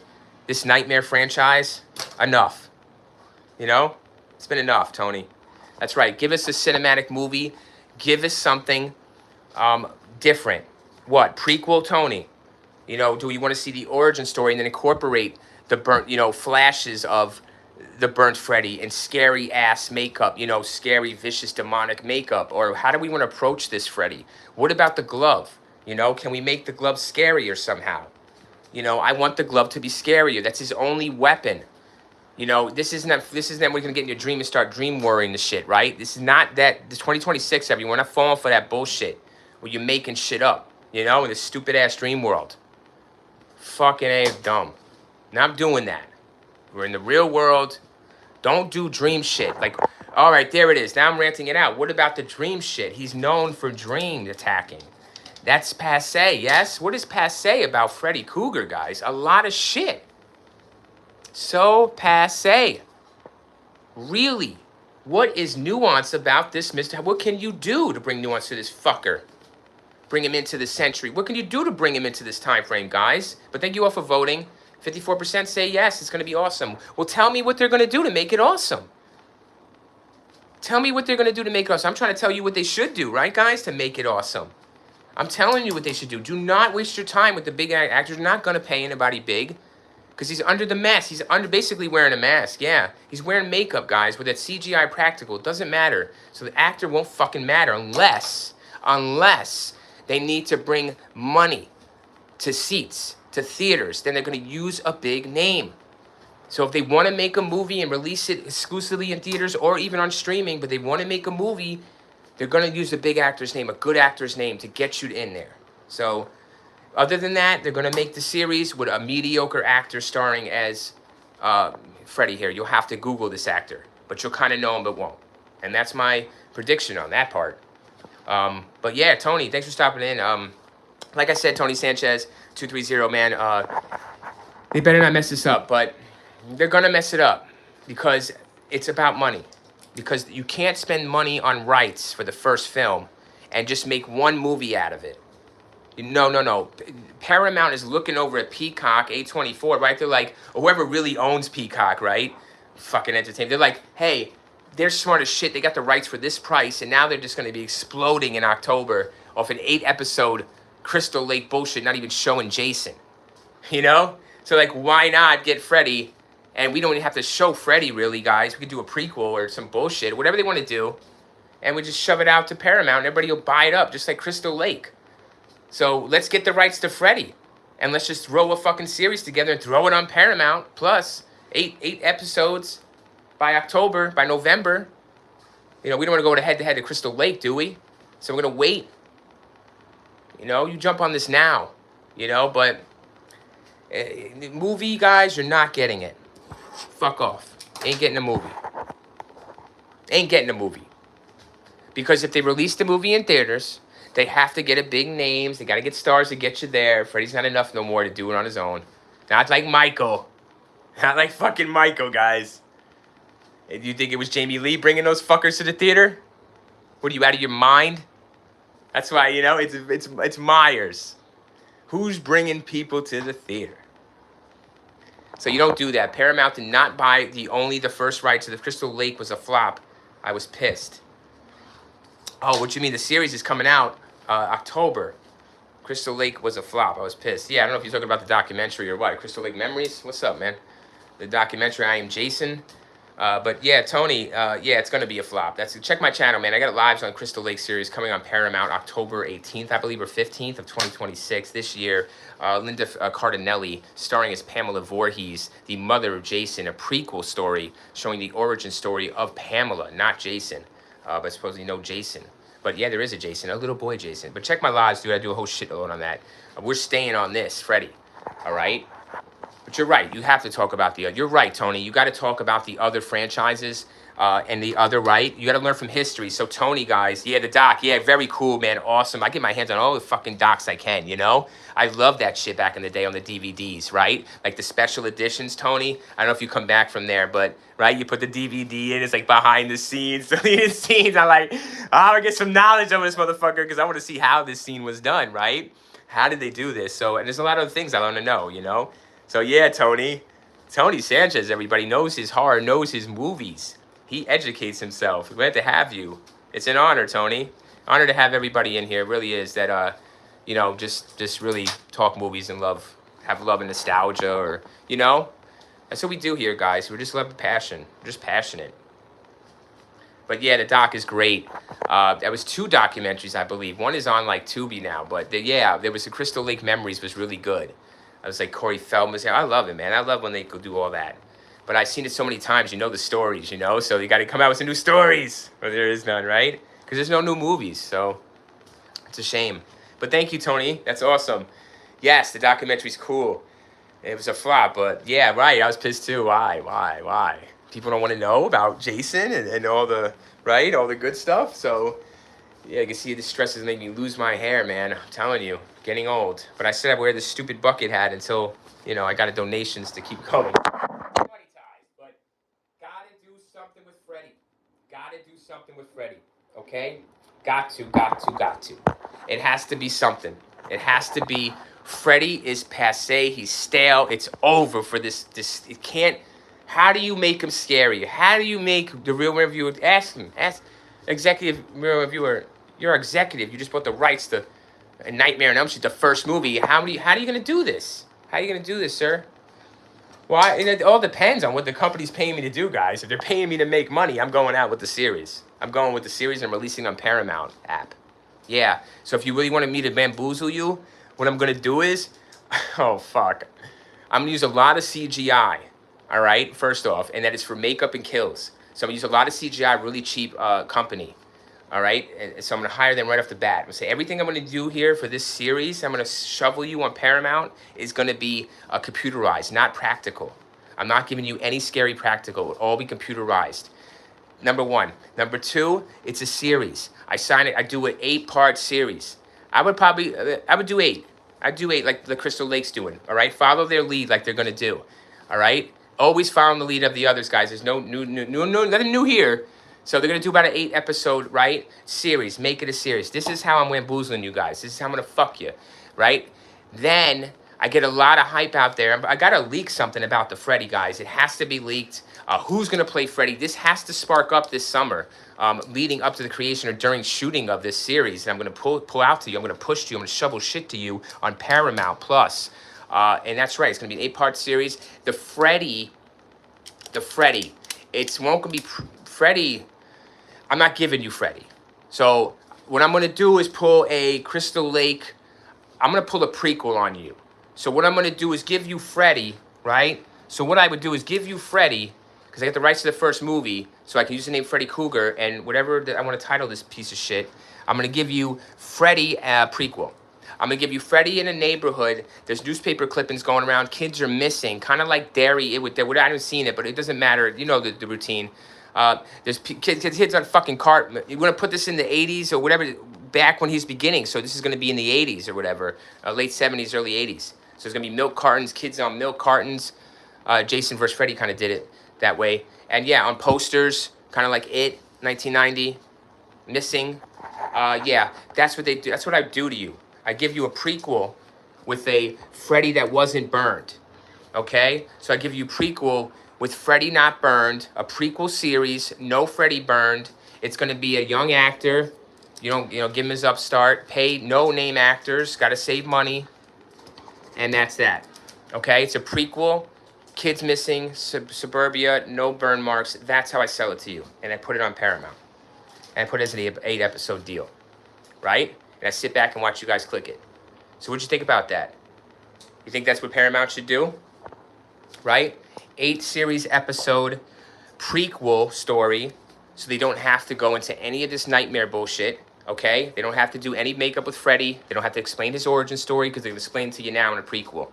this nightmare franchise. Enough. It's been enough, Tony. That's right. Give us a cinematic movie. Give us something different. What? Prequel, Tony? Do we want to see the origin story and then incorporate the burnt, flashes of the burnt Freddy and scary ass makeup, scary, vicious, demonic makeup? Or how do we want to approach this Freddy? What about the glove? Can we make the glove scarier somehow? I want the glove to be scarier. That's his only weapon. This isn't we're going to get in your dream and start dream worrying the shit, right? This is not that. This 2026, everyone. We're not falling for that bullshit where you're making shit up, in this stupid ass dream world. Fucking A, dumb. Not doing that. We're in the real world. Don't do dream shit. Like, all right, there it is. Now I'm ranting it out. What about the dream shit? He's known for dream attacking. That's passe, yes? What is passe about Freddy Krueger, guys? A lot of shit. So passe. Really? What is nuance about this, Mr. What can you do to bring nuance to this fucker? Bring him into the century. What can you do to bring him into this time frame, guys? But thank you all for voting. 54% say yes, it's going to be awesome. Well, tell me what they're going to do to make it awesome. Tell me what they're going to do to make it awesome. I'm trying to tell you what they should do, right, guys, to make it awesome. I'm telling you what they should do. Do not waste your time with the big actors. You're not going to pay anybody big because he's under the mask. He's basically wearing a mask, yeah. He's wearing makeup, guys, with that CGI practical. It doesn't matter. So the actor won't fucking matter unless they need to bring money to seats, to theaters. Then they're going to use a big name. So if they want to make a movie and release it exclusively in theaters or even on streaming, but they want to make a movie, they're going to use a big actor's name, a good actor's name to get you in there. So other than that, they're going to make the series with a mediocre actor starring as Freddy here. You'll have to Google this actor, but you'll kind of know him but won't. And that's my prediction on that part. But yeah, Tony, thanks for stopping in. Like I said, Tony Sanchez, 230, man, they better not mess this up, but they're going to mess it up because it's about money. Because you can't spend money on rights for the first film and just make one movie out of it. No. Paramount is looking over at Peacock, A24, right? They're like, or whoever really owns Peacock, right? Fucking entertainment. They're like, hey, they're smart as shit. They got the rights for this price, and now they're just going to be exploding in October off an 8-episode Crystal Lake bullshit, not even showing Jason. So, like, why not get Freddy? And we don't even have to show Freddy, really, guys. We could do a prequel or some bullshit, whatever they want to do. And we just shove it out to Paramount, and everybody will buy it up, just like Crystal Lake. So let's get the rights to Freddy. And let's just throw a fucking series together and throw it on Paramount. Plus, eight episodes by October, by November. We don't want to go head-to-head to Crystal Lake, do we? So we're going to wait. You jump on this now. But movie, guys, you're not getting it. Fuck off. Ain't getting a movie. Ain't getting a movie. Because if they release the movie in theaters, they have to get a big names. They got to get stars to get you there. Freddy's not enough no more to do it on his own. Not like Michael. Not like fucking Michael, guys. Do you think it was Jamie Lee bringing those fuckers to the theater? What, are you out of your mind? That's why, it's Myers. Who's bringing people to the theater? So you don't do that. Paramount did not buy the first rights to the Crystal Lake was a flop. I was pissed. Oh, what you mean? The series is coming out October. Crystal Lake was a flop. I was pissed. Yeah, I don't know if you're talking about the documentary or what. Crystal Lake Memories? What's up, man? The documentary, I Am Jason. But yeah, Tony, yeah, it's going to be a flop. Check my channel, man. I got lives on Crystal Lake series coming on Paramount October 18th, I believe, or 15th of 2026 this year. Linda Cardinelli, starring as Pamela Voorhees, the mother of Jason, a prequel story showing the origin story of Pamela, not Jason, but supposedly no Jason. But yeah, there is a Jason, a little boy Jason. But check my lives, dude. I do a whole shitload on that. We're staying on this, Freddy. All right? But you're right. You have to talk about you're right, Tony. You got to talk about the other franchises and the other, right? You got to learn from history. So Tony, guys, yeah, the doc, yeah, very cool, man. Awesome. I get my hands on all the fucking docs I can, you know? I love that shit back in the day on the DVDs, right? Like the special editions, Tony. I don't know if you come back from there, but, right, you put the DVD in. It's like behind the scenes, deleted scenes. I'm like, I want to get some knowledge of this motherfucker because I want to see how this scene was done, right? How did they do this? So, and there's a lot of things I want to know, you know? So yeah, Tony Sanchez, everybody knows his horror, knows his movies. He educates himself. Glad to have you. It's an honor, Tony. Honor to have everybody in here. It really is that, you know, just really talk movies and have love and nostalgia, or, you know, that's what we do here, guys. We just love the passion. We're just passionate. But yeah, the doc is great. There was 2 documentaries, I believe. One is on like Tubi now, but yeah, there was the Crystal Lake Memories was really good. I was like Corey Feldman's. I love it, man. I love when they go do all that. But I've seen it so many times. You know the stories, you know? So you got to come out with some new stories. Or there is none, right? Because there's no new movies. So it's a shame. But thank you, Tony. That's awesome. Yes, the documentary's cool. It was a flop, but yeah, right. I was pissed too. Why? People don't want to know about Jason and all the, right? All the good stuff. So yeah, you can see the stresses make me lose my hair, man. I'm telling you. Getting old. But I said I'd wear this stupid bucket hat until, you know, I got donations to keep going. Money ties, but gotta do something with Freddy. Gotta do something with Freddy. Okay? Got to. It has to be something. It has to be. Freddy is passé. He's stale. It's over for this. It can't. How do you make him scary? How do you make the real reviewer? Ask him. Ask executive real reviewer. You're executive. You just bought the rights to A Nightmare on Elm Street, the first movie. How are you going to do this? How are you going to do this, sir? Well, it all depends on what the company's paying me to do, guys. If they're paying me to make money, I'm going out with the series. I'm going with the series and releasing on Paramount app. Yeah. So if you really wanted me to bamboozle you, what I'm going to do is, oh, fuck. I'm going to use a lot of CGI, all right, first off, and that is for makeup and kills. So I'm going to use a lot of CGI, really cheap company. All right, and so I'm going to hire them right off the bat. I'm going to say everything I'm going to do here for this series, I'm going to shovel you on Paramount, is going to be computerized, not practical. I'm not giving you any scary practical. It will all be computerized. Number 1. Number 2, it's a series. I sign it. I do an 8-part series. I would do 8. I'd do 8 like the Crystal Lake's doing. All right, follow their lead like they're going to do. All right, always follow the lead of the others, guys. There's nothing new here. So they're going to do about an 8-episode, right, series. Make it a series. This is how I'm bamboozling you guys. This is how I'm going to fuck you, right? Then I get a lot of hype out there. I got to leak something about the Freddy, guys. It has to be leaked. Who's going to play Freddy? This has to spark up this summer, leading up to the creation or during shooting of this series. And I'm going to pull out to you. I'm going to push to you. I'm going to shovel shit to you on Paramount Plus. And that's right. It's going to be an 8-part series. The Freddy, it's won't going to be Freddy. I'm not giving you Freddy. So what I'm going to do is pull a Crystal Lake. I'm going to pull a prequel on you. So what I'm going to do is give you Freddy, right? So what I would do is give you Freddy, because I get the rights to the first movie, so I can use the name Freddy Krueger, and whatever I want to title this piece of shit, I'm going to give you Freddy prequel. I'm going to give you Freddy in a neighborhood. There's newspaper clippings going around. Kids are missing, kind of like Derry. I haven't seen it, but it doesn't matter. You know the routine. There's kids on fucking cart. You're going to put this in the 80s or whatever, back when he's beginning. So this is going to be in the 80s or whatever, late 70s, early 80s. So there's going to be milk cartons, kids on milk cartons. Jason vs. Freddy kind of did it that way. And yeah, on posters, kind of like It, 1990, Missing. Yeah, that's what they do. That's what I do to you. I give you a prequel with a Freddy that wasn't burned. Okay? So I give you prequel with Freddy not burned, a prequel series, no Freddy burned. It's going to be a young actor. You don't, give him his upstart. Pay no name actors. Got to save money. And that's that. Okay? It's a prequel. Kids missing, suburbia, no burn marks. That's how I sell it to you. And I put it on Paramount. And I put it as an 8-episode deal. Right? And I sit back and watch you guys click it. So what'd you think about that? You think that's what Paramount should do? Right? 8-series episode prequel story, so they don't have to go into any of this nightmare bullshit. Okay? They don't have to do any makeup with Freddy. They don't have to explain his origin story because they've explained to you now in a prequel.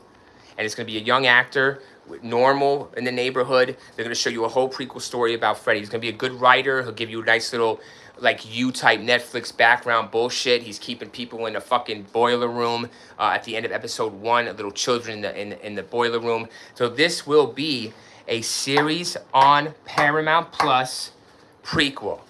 And it's going to be a young actor, normal in the neighborhood. They're going to show you a whole prequel story about Freddy. He's going to be a good writer. He'll give you a nice little, like, you-type Netflix background bullshit. He's keeping people in a fucking boiler room at the end of episode 1, little children in the boiler room. So this will be a series on Paramount Plus prequel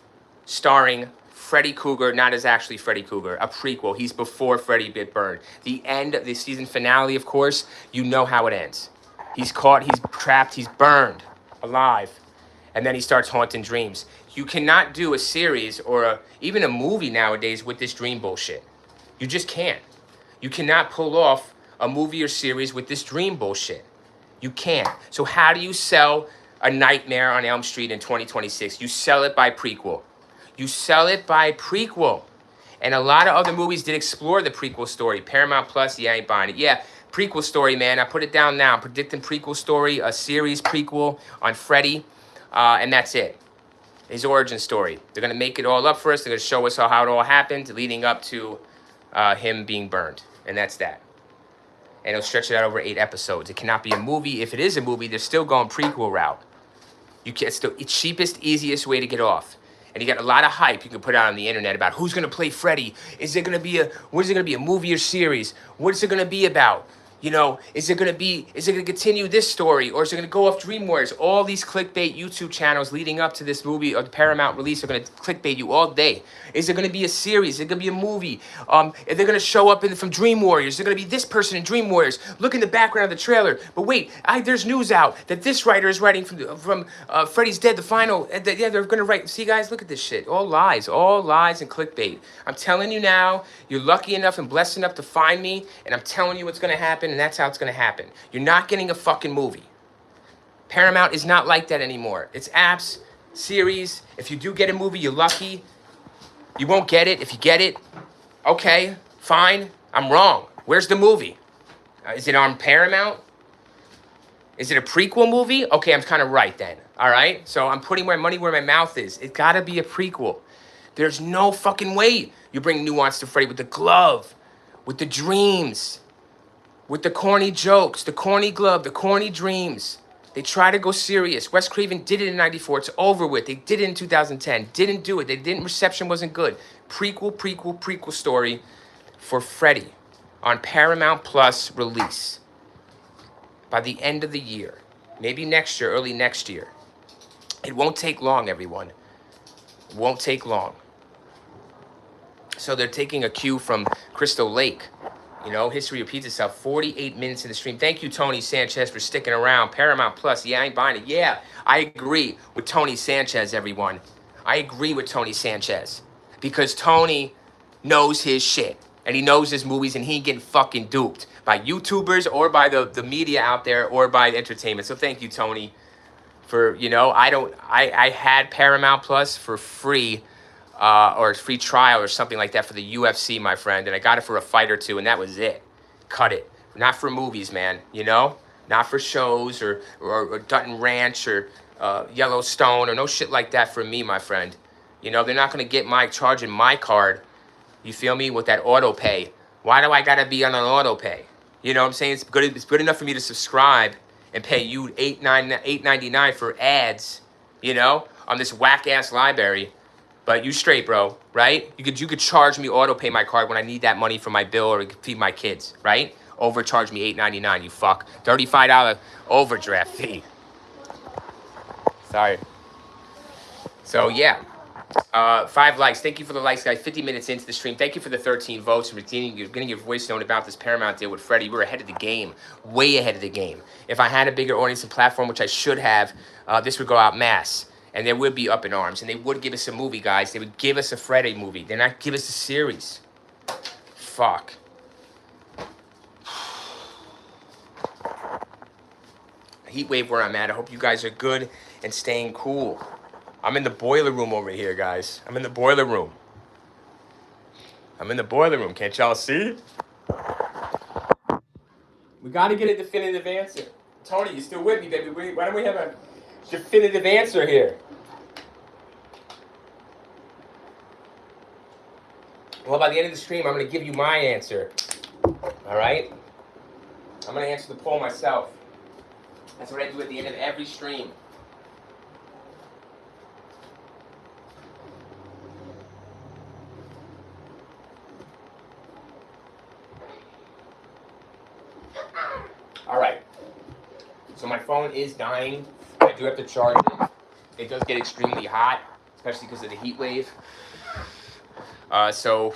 starring Freddy Krueger, not as actually Freddy Krueger, a prequel. He's before Freddy bit burned. The end of the season finale, of course, you know how it ends. He's caught, he's trapped, he's burned alive. And then he starts haunting dreams. You cannot do a series or even a movie nowadays with this dream bullshit. You just can't. You cannot pull off a movie or series with this dream bullshit. You can't. So how do you sell a Nightmare on Elm Street in 2026? You sell it by prequel. You sell it by prequel. And a lot of other movies did explore the prequel story. Paramount Plus, yeah, I ain't buying it. Yeah, prequel story, man. I put it down now. I'm predicting prequel story, a series prequel on Freddy. And that's it. His origin story. They're going to make it all up for us. They're going to show us how it all happened leading up to him being burned. And that's that. And it'll stretch it out over 8 episodes. It cannot be a movie. If it is a movie, they're still going prequel route. It's the cheapest, easiest way to get off. And you got a lot of hype you can put out on the internet about who's gonna play Freddy. Is it gonna be a movie or series? What's it gonna be about? You know, is it gonna continue this story, or is it gonna go off Dream Warriors? All these clickbait YouTube channels leading up to this movie or the Paramount release are gonna clickbait you all day. Is it gonna be a series? Is it gonna be a movie? They're gonna show up from Dream Warriors. They're gonna be this person in Dream Warriors. Look in the background of the trailer. But wait, there's news out that this writer is writing from Freddy's Dead, the final. Yeah, they're gonna write. See, guys, look at this shit. All lies and clickbait. I'm telling you now. You're lucky enough and blessed enough to find me, and I'm telling you what's gonna happen. And that's how it's going to happen. You're not getting a fucking movie. Paramount is not like that anymore. It's apps, series. If you do get a movie, you're lucky. You won't get it. If you get it, okay, fine. I'm wrong. Where's the movie? Is it on Paramount? Is it a prequel movie? Okay, I'm kind of right then. All right? So I'm putting my money where my mouth is. It's got to be a prequel. There's no fucking way you bring nuance to Freddy with the glove, with the dreams, with the corny jokes, the corny glove, the corny dreams. They try to go serious. Wes Craven did it in 94. It's over with. They did it in 2010. Didn't do it. Reception wasn't good. Prequel story for Freddy on Paramount Plus release by the end of the year. Maybe next year, early next year. It won't take long, everyone. It won't take long. So they're taking a cue from Crystal Lake. You know, history repeats itself. 48 minutes in the stream. Thank you, Tony Sanchez, for sticking around. Paramount Plus. Yeah, I ain't buying it. Yeah, I agree with Tony Sanchez, everyone. I agree with Tony Sanchez. Because Tony knows his shit. And he knows his movies, and he ain't getting fucking duped by YouTubers or by the media out there or by the entertainment. So thank you, Tony, for, you know, I had Paramount Plus for free. Or a free trial or something like that for the UFC, my friend. And I got it for a fight or two, and that was it. Cut it. Not for movies, man, you know? Not for shows or Dutton Ranch or Yellowstone or no shit like that for me, my friend. You know, they're not going to get charging my card, you feel me, with that auto pay. Why do I got to be on an auto pay? You know what I'm saying? It's good enough for me to subscribe and pay you $8.99 for ads, you know, on this whack-ass library. But you straight, bro, right? You could charge me auto pay my card when I need that money for my bill or to feed my kids, right? Overcharge me $8.99, you fuck. $35 overdraft fee. Sorry. So yeah, 5 likes. Thank you for the likes, guys. 50 minutes into the stream. Thank you for the 13 votes and getting your voice known about this Paramount deal with Freddy. We're ahead of the game, way ahead of the game. If I had a bigger audience and platform, which I should have, this would go out mass. And they would be up in arms. And they would give us a movie, guys. They would give us a Freddy movie. They're not give us a series. Fuck. Heat wave where I'm at. I hope you guys are good and staying cool. I'm in the boiler room over here, guys. I'm in the boiler room. I'm in the boiler room. Can't y'all see? We got to get a definitive answer. Tony, you still with me, baby? Why don't we have a definitive answer here? Well, by the end of the stream, I'm going to give you my answer. All right? I'm going to answer the poll myself. That's what I do at the end of every stream. All right. So my phone is dying. I do have to charge it. It does get extremely hot, especially because of the heat wave. So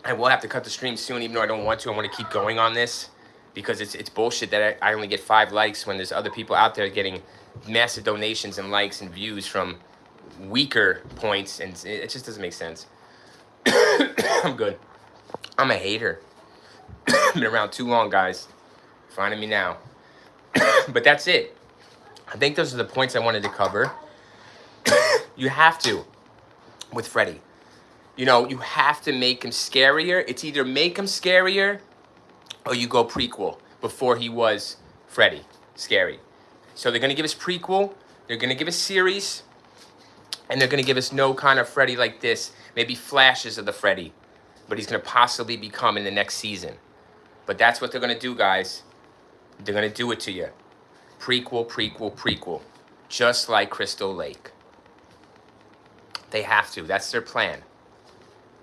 I will have to cut the stream soon, even though I don't want to. I want to keep going on this because it's bullshit that I only get 5 likes when there's other people out there getting massive donations and likes and views from weaker points, and it just doesn't make sense. I'm good. I'm a hater. Been around too long, guys. Finding me now. But that's it. I think those are the points I wanted to cover. You have to with Freddy. You know, you have to make him scarier. It's either make him scarier or you go prequel before he was Freddy. Scary. So they're going to give us prequel. They're going to give us series. And they're going to give us no kind of Freddy like this. Maybe flashes of the Freddy. But he's going to possibly become in the next season. But that's what they're going to do, guys. They're going to do it to you. Prequel, prequel, prequel. Just like Crystal Lake. They have to. That's their plan.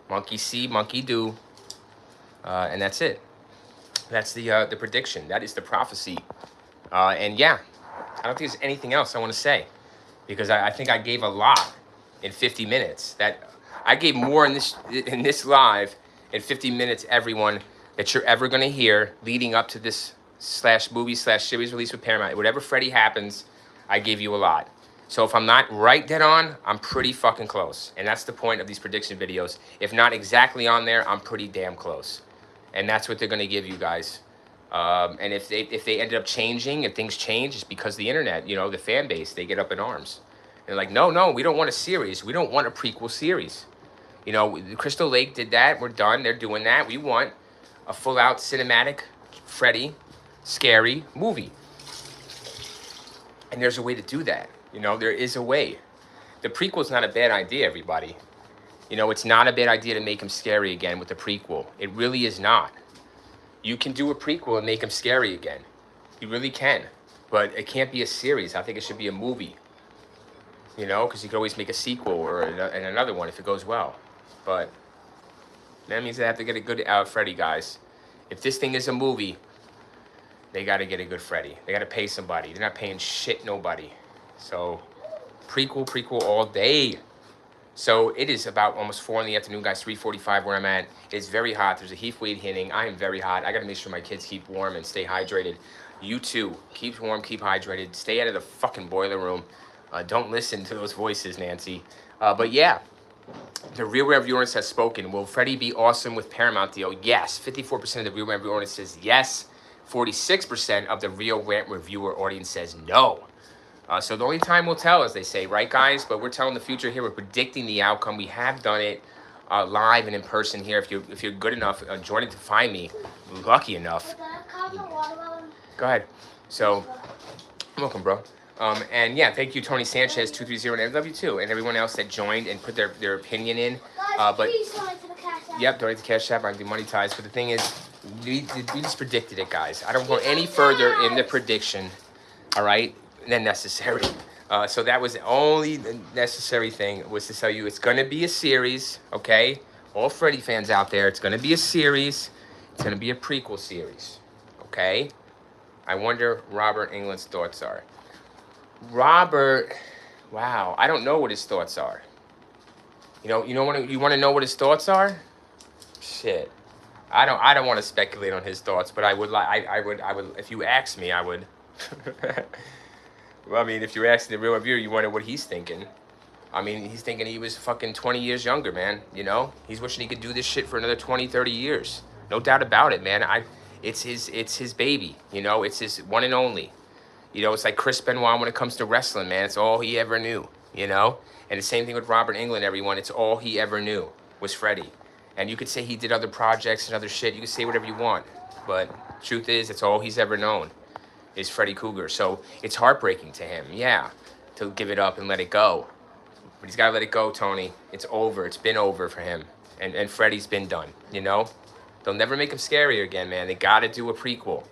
Monkey see, monkey do. And that's it. That's the prediction. That is the prophecy. And yeah, I don't think there's anything else I want to say. Because I think I gave a lot in 50 minutes. That I gave more in this live in 50 minutes, everyone, that you're ever going to hear leading up to this /movie/series release with Paramount. Whatever Freddy happens, I gave you a lot. So if I'm not right dead on, I'm pretty fucking close. And that's the point of these prediction videos. If not exactly on there, I'm pretty damn close. And that's what they're going to give you guys. And if they ended up changing and things change, it's because the internet, you know, the fan base, they get up in arms. They're like, no, we don't want a series. We don't want a prequel series. You know, Crystal Lake did that. We're done. They're doing that. We want a full-out cinematic Freddy scary movie. And there's a way to do that. You know, there is a way. The prequel's not a bad idea, everybody. You know, it's not a bad idea to make him scary again with the prequel. It really is not. You can do a prequel and make him scary again. You really can. But it can't be a series. I think it should be a movie. You know, because you could always make a sequel or another one if it goes well. But that means they have to get a good Freddy, guys. If this thing is a movie, they got to get a good Freddy. They got to pay somebody. They're not paying shit nobody. So, prequel all day. So, it is about almost 4 in the afternoon, guys. 3:45 where I'm at. It's very hot. There's a heat wave hitting. I am very hot. I got to make sure my kids keep warm and stay hydrated. You too. Keep warm, keep hydrated. Stay out of the fucking boiler room. Don't listen to those voices, Nancy. But yeah, the real reviewers has spoken. Will Freddy be awesome with Paramount deal? Yes. 54% of the real reviewer audience says yes. 46% of the real rant reviewer audience says no. So the only time will tell, as they say, right, guys? But we're telling the future here. We're predicting the outcome. We have done it live and in person here. If you're good enough, joining to find me, lucky enough. Go ahead. So, welcome, bro. And yeah, thank you, Tony Sanchez 230, and I love you too, and everyone else that joined and put their opinion in. But please donate to the Cash App. Yep, donate to Cash App. I can do money ties. But the thing is, we just predicted it, guys. I don't go any further in the prediction, all right, than necessary. So that was the only necessary thing, was to tell you it's going to be a series, okay? All Freddy fans out there, it's going to be a series. It's going to be a prequel series, okay? I wonder Robert England's thoughts are. Robert, wow, I don't know what his thoughts are. You want to know what his thoughts are? Shit. I don't want to speculate on his thoughts, but I would like I would if you ask me, I would. Well, I mean, if you're asking the real reviewer, you wonder what he's thinking. I mean, he's thinking he was fucking 20 years younger, man, you know? He's wishing he could do this shit for another 20, 30 years. No doubt about it, man. It's his baby, you know? It's his one and only. You know, it's like Chris Benoit when it comes to wrestling, man. It's all he ever knew, you know? And the same thing with Robert Englund, everyone. It's all he ever knew was Freddy. And you could say he did other projects and other shit. You could say whatever you want. But truth is, it's all he's ever known is Freddy Krueger. So it's heartbreaking to him, yeah, to give it up and let it go. But he's got to let it go, Tony. It's over. It's been over for him. And Freddy's been done, you know? They'll never make him scarier again, man. They got to do a prequel.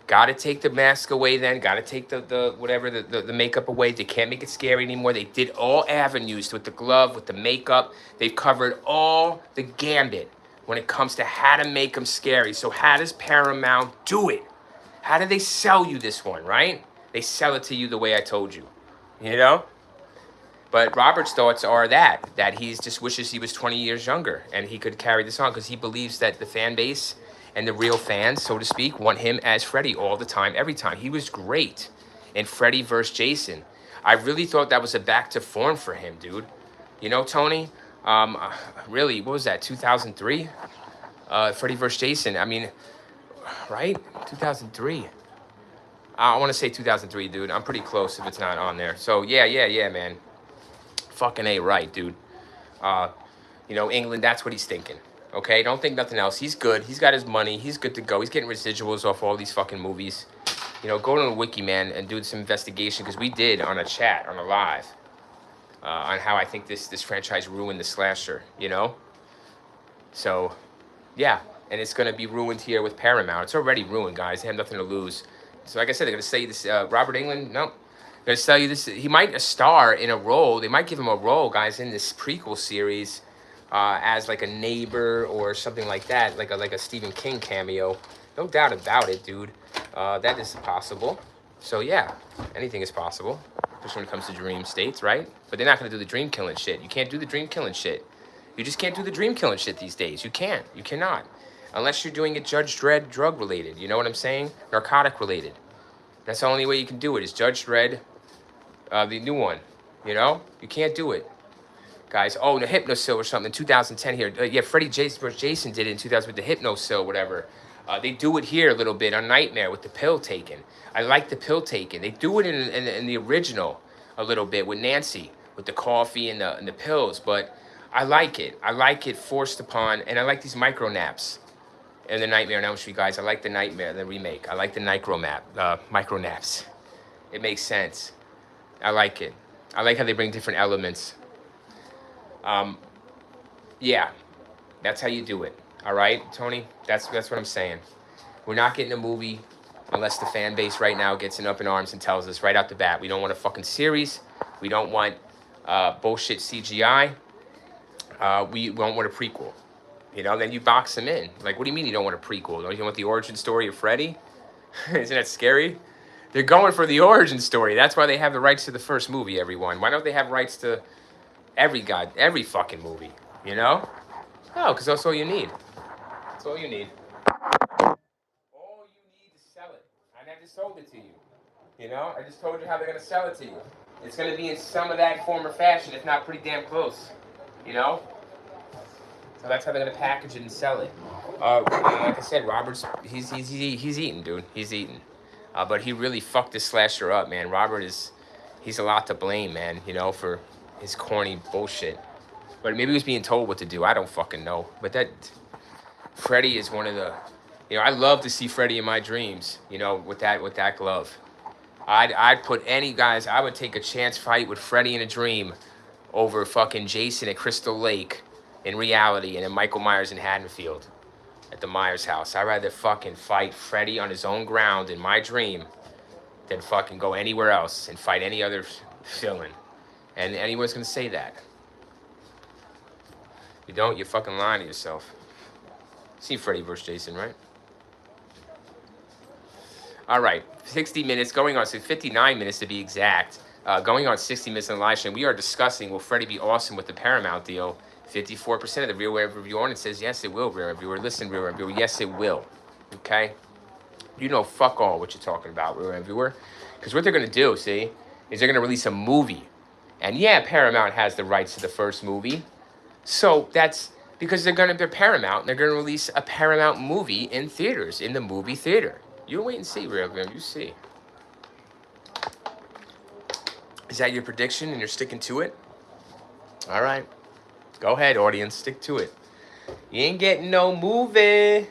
Got to take the mask away then. Got to take the makeup away. They can't make it scary anymore. They did all avenues with the glove, with the makeup. They've covered all the gambit when it comes to how to make them scary. So how does Paramount do it? How do they sell you this one, right? They sell it to you the way I told you, you know? But Robert's thoughts are that he just wishes he was 20 years younger and he could carry this on because he believes that the fan base and the real fans, so to speak, want him as Freddy all the time, every time. He was great in Freddy vs. Jason. I really thought that was a back to form for him, dude. You know, Tony? Really, what was that, 2003? Freddy vs. Jason, I mean, right? 2003. I want to say 2003, dude. I'm pretty close if it's not on there. So, yeah, man. Fucking A right, dude. You know, England, that's what he's thinking. Okay, don't think nothing else. He's good. He's got his money. He's good to go. He's getting residuals off all these fucking movies. You know, go to the wiki, man, and do some investigation because we did on a chat, on a live, on how I think this franchise ruined the slasher, you know? So, yeah, and it's going to be ruined here with Paramount. It's already ruined, guys. They have nothing to lose. So, like I said, they're going to say this, Robert Englund, no. They're going to tell you this. He might star in a role. They might give him a role, guys, in this prequel series. As like a neighbor or something like that, like a Stephen King cameo. No doubt about it, dude. That is possible. So yeah, anything is possible, especially when it comes to dream states, right? But they're not gonna do the dream killing shit. You can't do the dream killing shit. You just can't do the dream killing shit these days. You can't. You cannot, unless you're doing it Judge Dredd drug related. You know what I'm saying? Narcotic related. That's the only way you can do it. Is Judge Dredd, the new one. You know, you can't do it. Guys, oh, the Hypnosil or something in 2010 here. Yeah, Freddy vs. Jason did it in 2000 with the Hypnosil, whatever. They do it here a little bit on Nightmare with the pill taken. I like the pill taken. They do it in the original a little bit with Nancy, with the coffee and the pills, but I like it. I like it forced upon, and I like these micro naps in the Nightmare on Elm Street, guys. I like the Nightmare, the remake. I like the micro naps. It makes sense. I like it. I like how they bring different elements. Yeah, that's how you do it. All right, Tony? That's what I'm saying. We're not getting a movie unless the fan base right now gets up in arms and tells us right out the bat, we don't want a fucking series. We don't want bullshit CGI. We don't want a prequel. You know, then you box them in. Like, what do you mean you don't want a prequel? Don't you want the origin story of Freddy? Isn't that scary? They're going for the origin story. That's why they have the rights to the first movie, everyone. Why don't they have rights to every fucking movie, you know? No, because that's all you need. That's all you need. All you need to sell it. And I just sold it to you. You know? I just told you how they're going to sell it to you. It's going to be in some of that form or fashion, if not pretty damn close. You know? So that's how they're going to package it and sell it. Like I said, Robert's, he's eating, dude. He's eating. But he really fucked this slasher up, man. Robert he's a lot to blame, man, you know, for his corny bullshit. But maybe he was being told what to do. I don't fucking know. But Freddy is one of the, you know, I love to see Freddy in my dreams, you know, with that glove. I'd put any guys, I would take a chance fight with Freddy in a dream over fucking Jason at Crystal Lake in reality and then Michael Myers in Haddonfield at the Myers house. I'd rather fucking fight Freddy on his own ground in my dream than fucking go anywhere else and fight any other villain. And anyone's gonna say that. You don't, you're fucking lying to yourself. See Freddy vs. Jason, right? All right, 60 minutes going on, so 59 minutes to be exact. Going on 60 Minutes in the live stream, we are discussing, will Freddy be awesome with the Paramount deal? 54% of the real reviewer audience says yes, it will, real reviewer. Listen, real reviewer, yes, it will. Okay? You know fuck all what you're talking about, real reviewer. Because what they're going to do, see, is they're going to release a movie. And yeah, Paramount has the rights to the first movie. So that's because they're Paramount, and they're going to release a Paramount movie in theaters, in the movie theater. You wait and see, real reviewer. You see. Is that your prediction and you're sticking to it? All right. Go ahead, audience. Stick to it. You ain't getting no movie.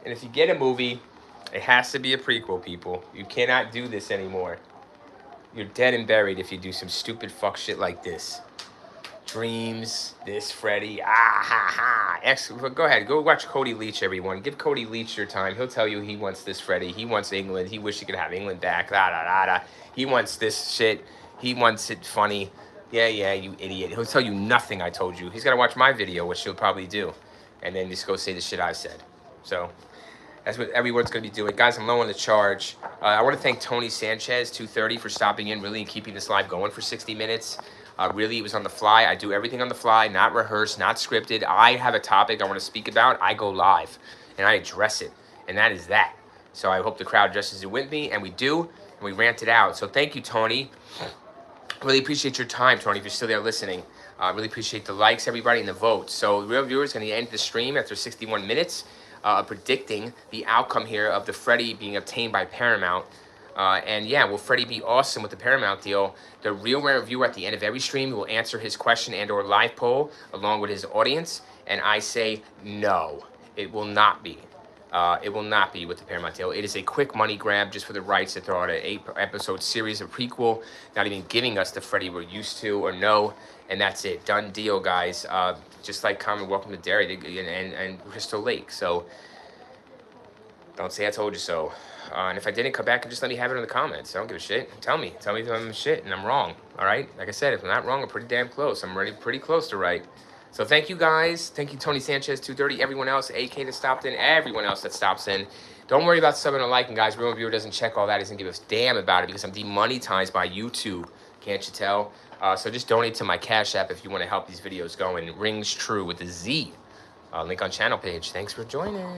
And if you get a movie, it has to be a prequel, people. You cannot do this anymore. You're dead and buried if you do some stupid fuck shit like this. Dreams, this Freddy. Ah, ha, ha. Go ahead. Go watch Cody Leach, everyone. Give Cody Leach your time. He'll tell you he wants this Freddy. He wants England. He wish he could have England back. Da, da, da, da. He wants this shit. He wants it funny. Yeah, you idiot. He'll tell you nothing I told you. He's got to watch my video, which he'll probably do. And then just go say the shit I said. So that's what everyone's going to be doing. Guys, I'm low on the charge. I want to thank Tony Sanchez, 230, for stopping in, really, and keeping this live going for 60 minutes. Really, it was on the fly. I do everything on the fly, not rehearsed, not scripted. I have a topic I want to speak about. I go live, and I address it. And that is that. So I hope the crowd addresses it with me, and we do, and we rant it out. So thank you, Tony. Really appreciate your time, Tony, if you're still there listening. Really appreciate the likes, everybody, and the votes. So the real viewer is going to end the stream after 61 minutes, predicting the outcome here of the Freddy being obtained by Paramount. And yeah, will Freddy be awesome with the Paramount deal? The real reviewer at the end of every stream will answer his question and or live poll along with his audience. And I say no, it will not be. It will not be with the Paramount deal. It is a quick money grab just for the rights to throw out an 8-episode series, a prequel, not even giving us the Freddy we're used to or know, and that's it. Done deal, guys. Just like comment, welcome to Derry and Crystal Lake. So don't say I told you so. And if I didn't, come back and just let me have it in the comments. I don't give a shit. Tell me if I'm shit and I'm wrong. All right? Like I said, if I'm not wrong, I'm pretty damn close. I'm really pretty close to right. So thank you, guys. Thank you, Tony Sanchez, 230. Everyone else, AK that stopped in. Everyone else that stops in. Don't worry about subbing and liking, guys. Real viewer doesn't check all that. He doesn't give a damn about it because I'm demonetized by YouTube. Can't you tell? So just donate to my Cash App if you want to help these videos go. And rings true with the Z. Link on channel page. Thanks for joining.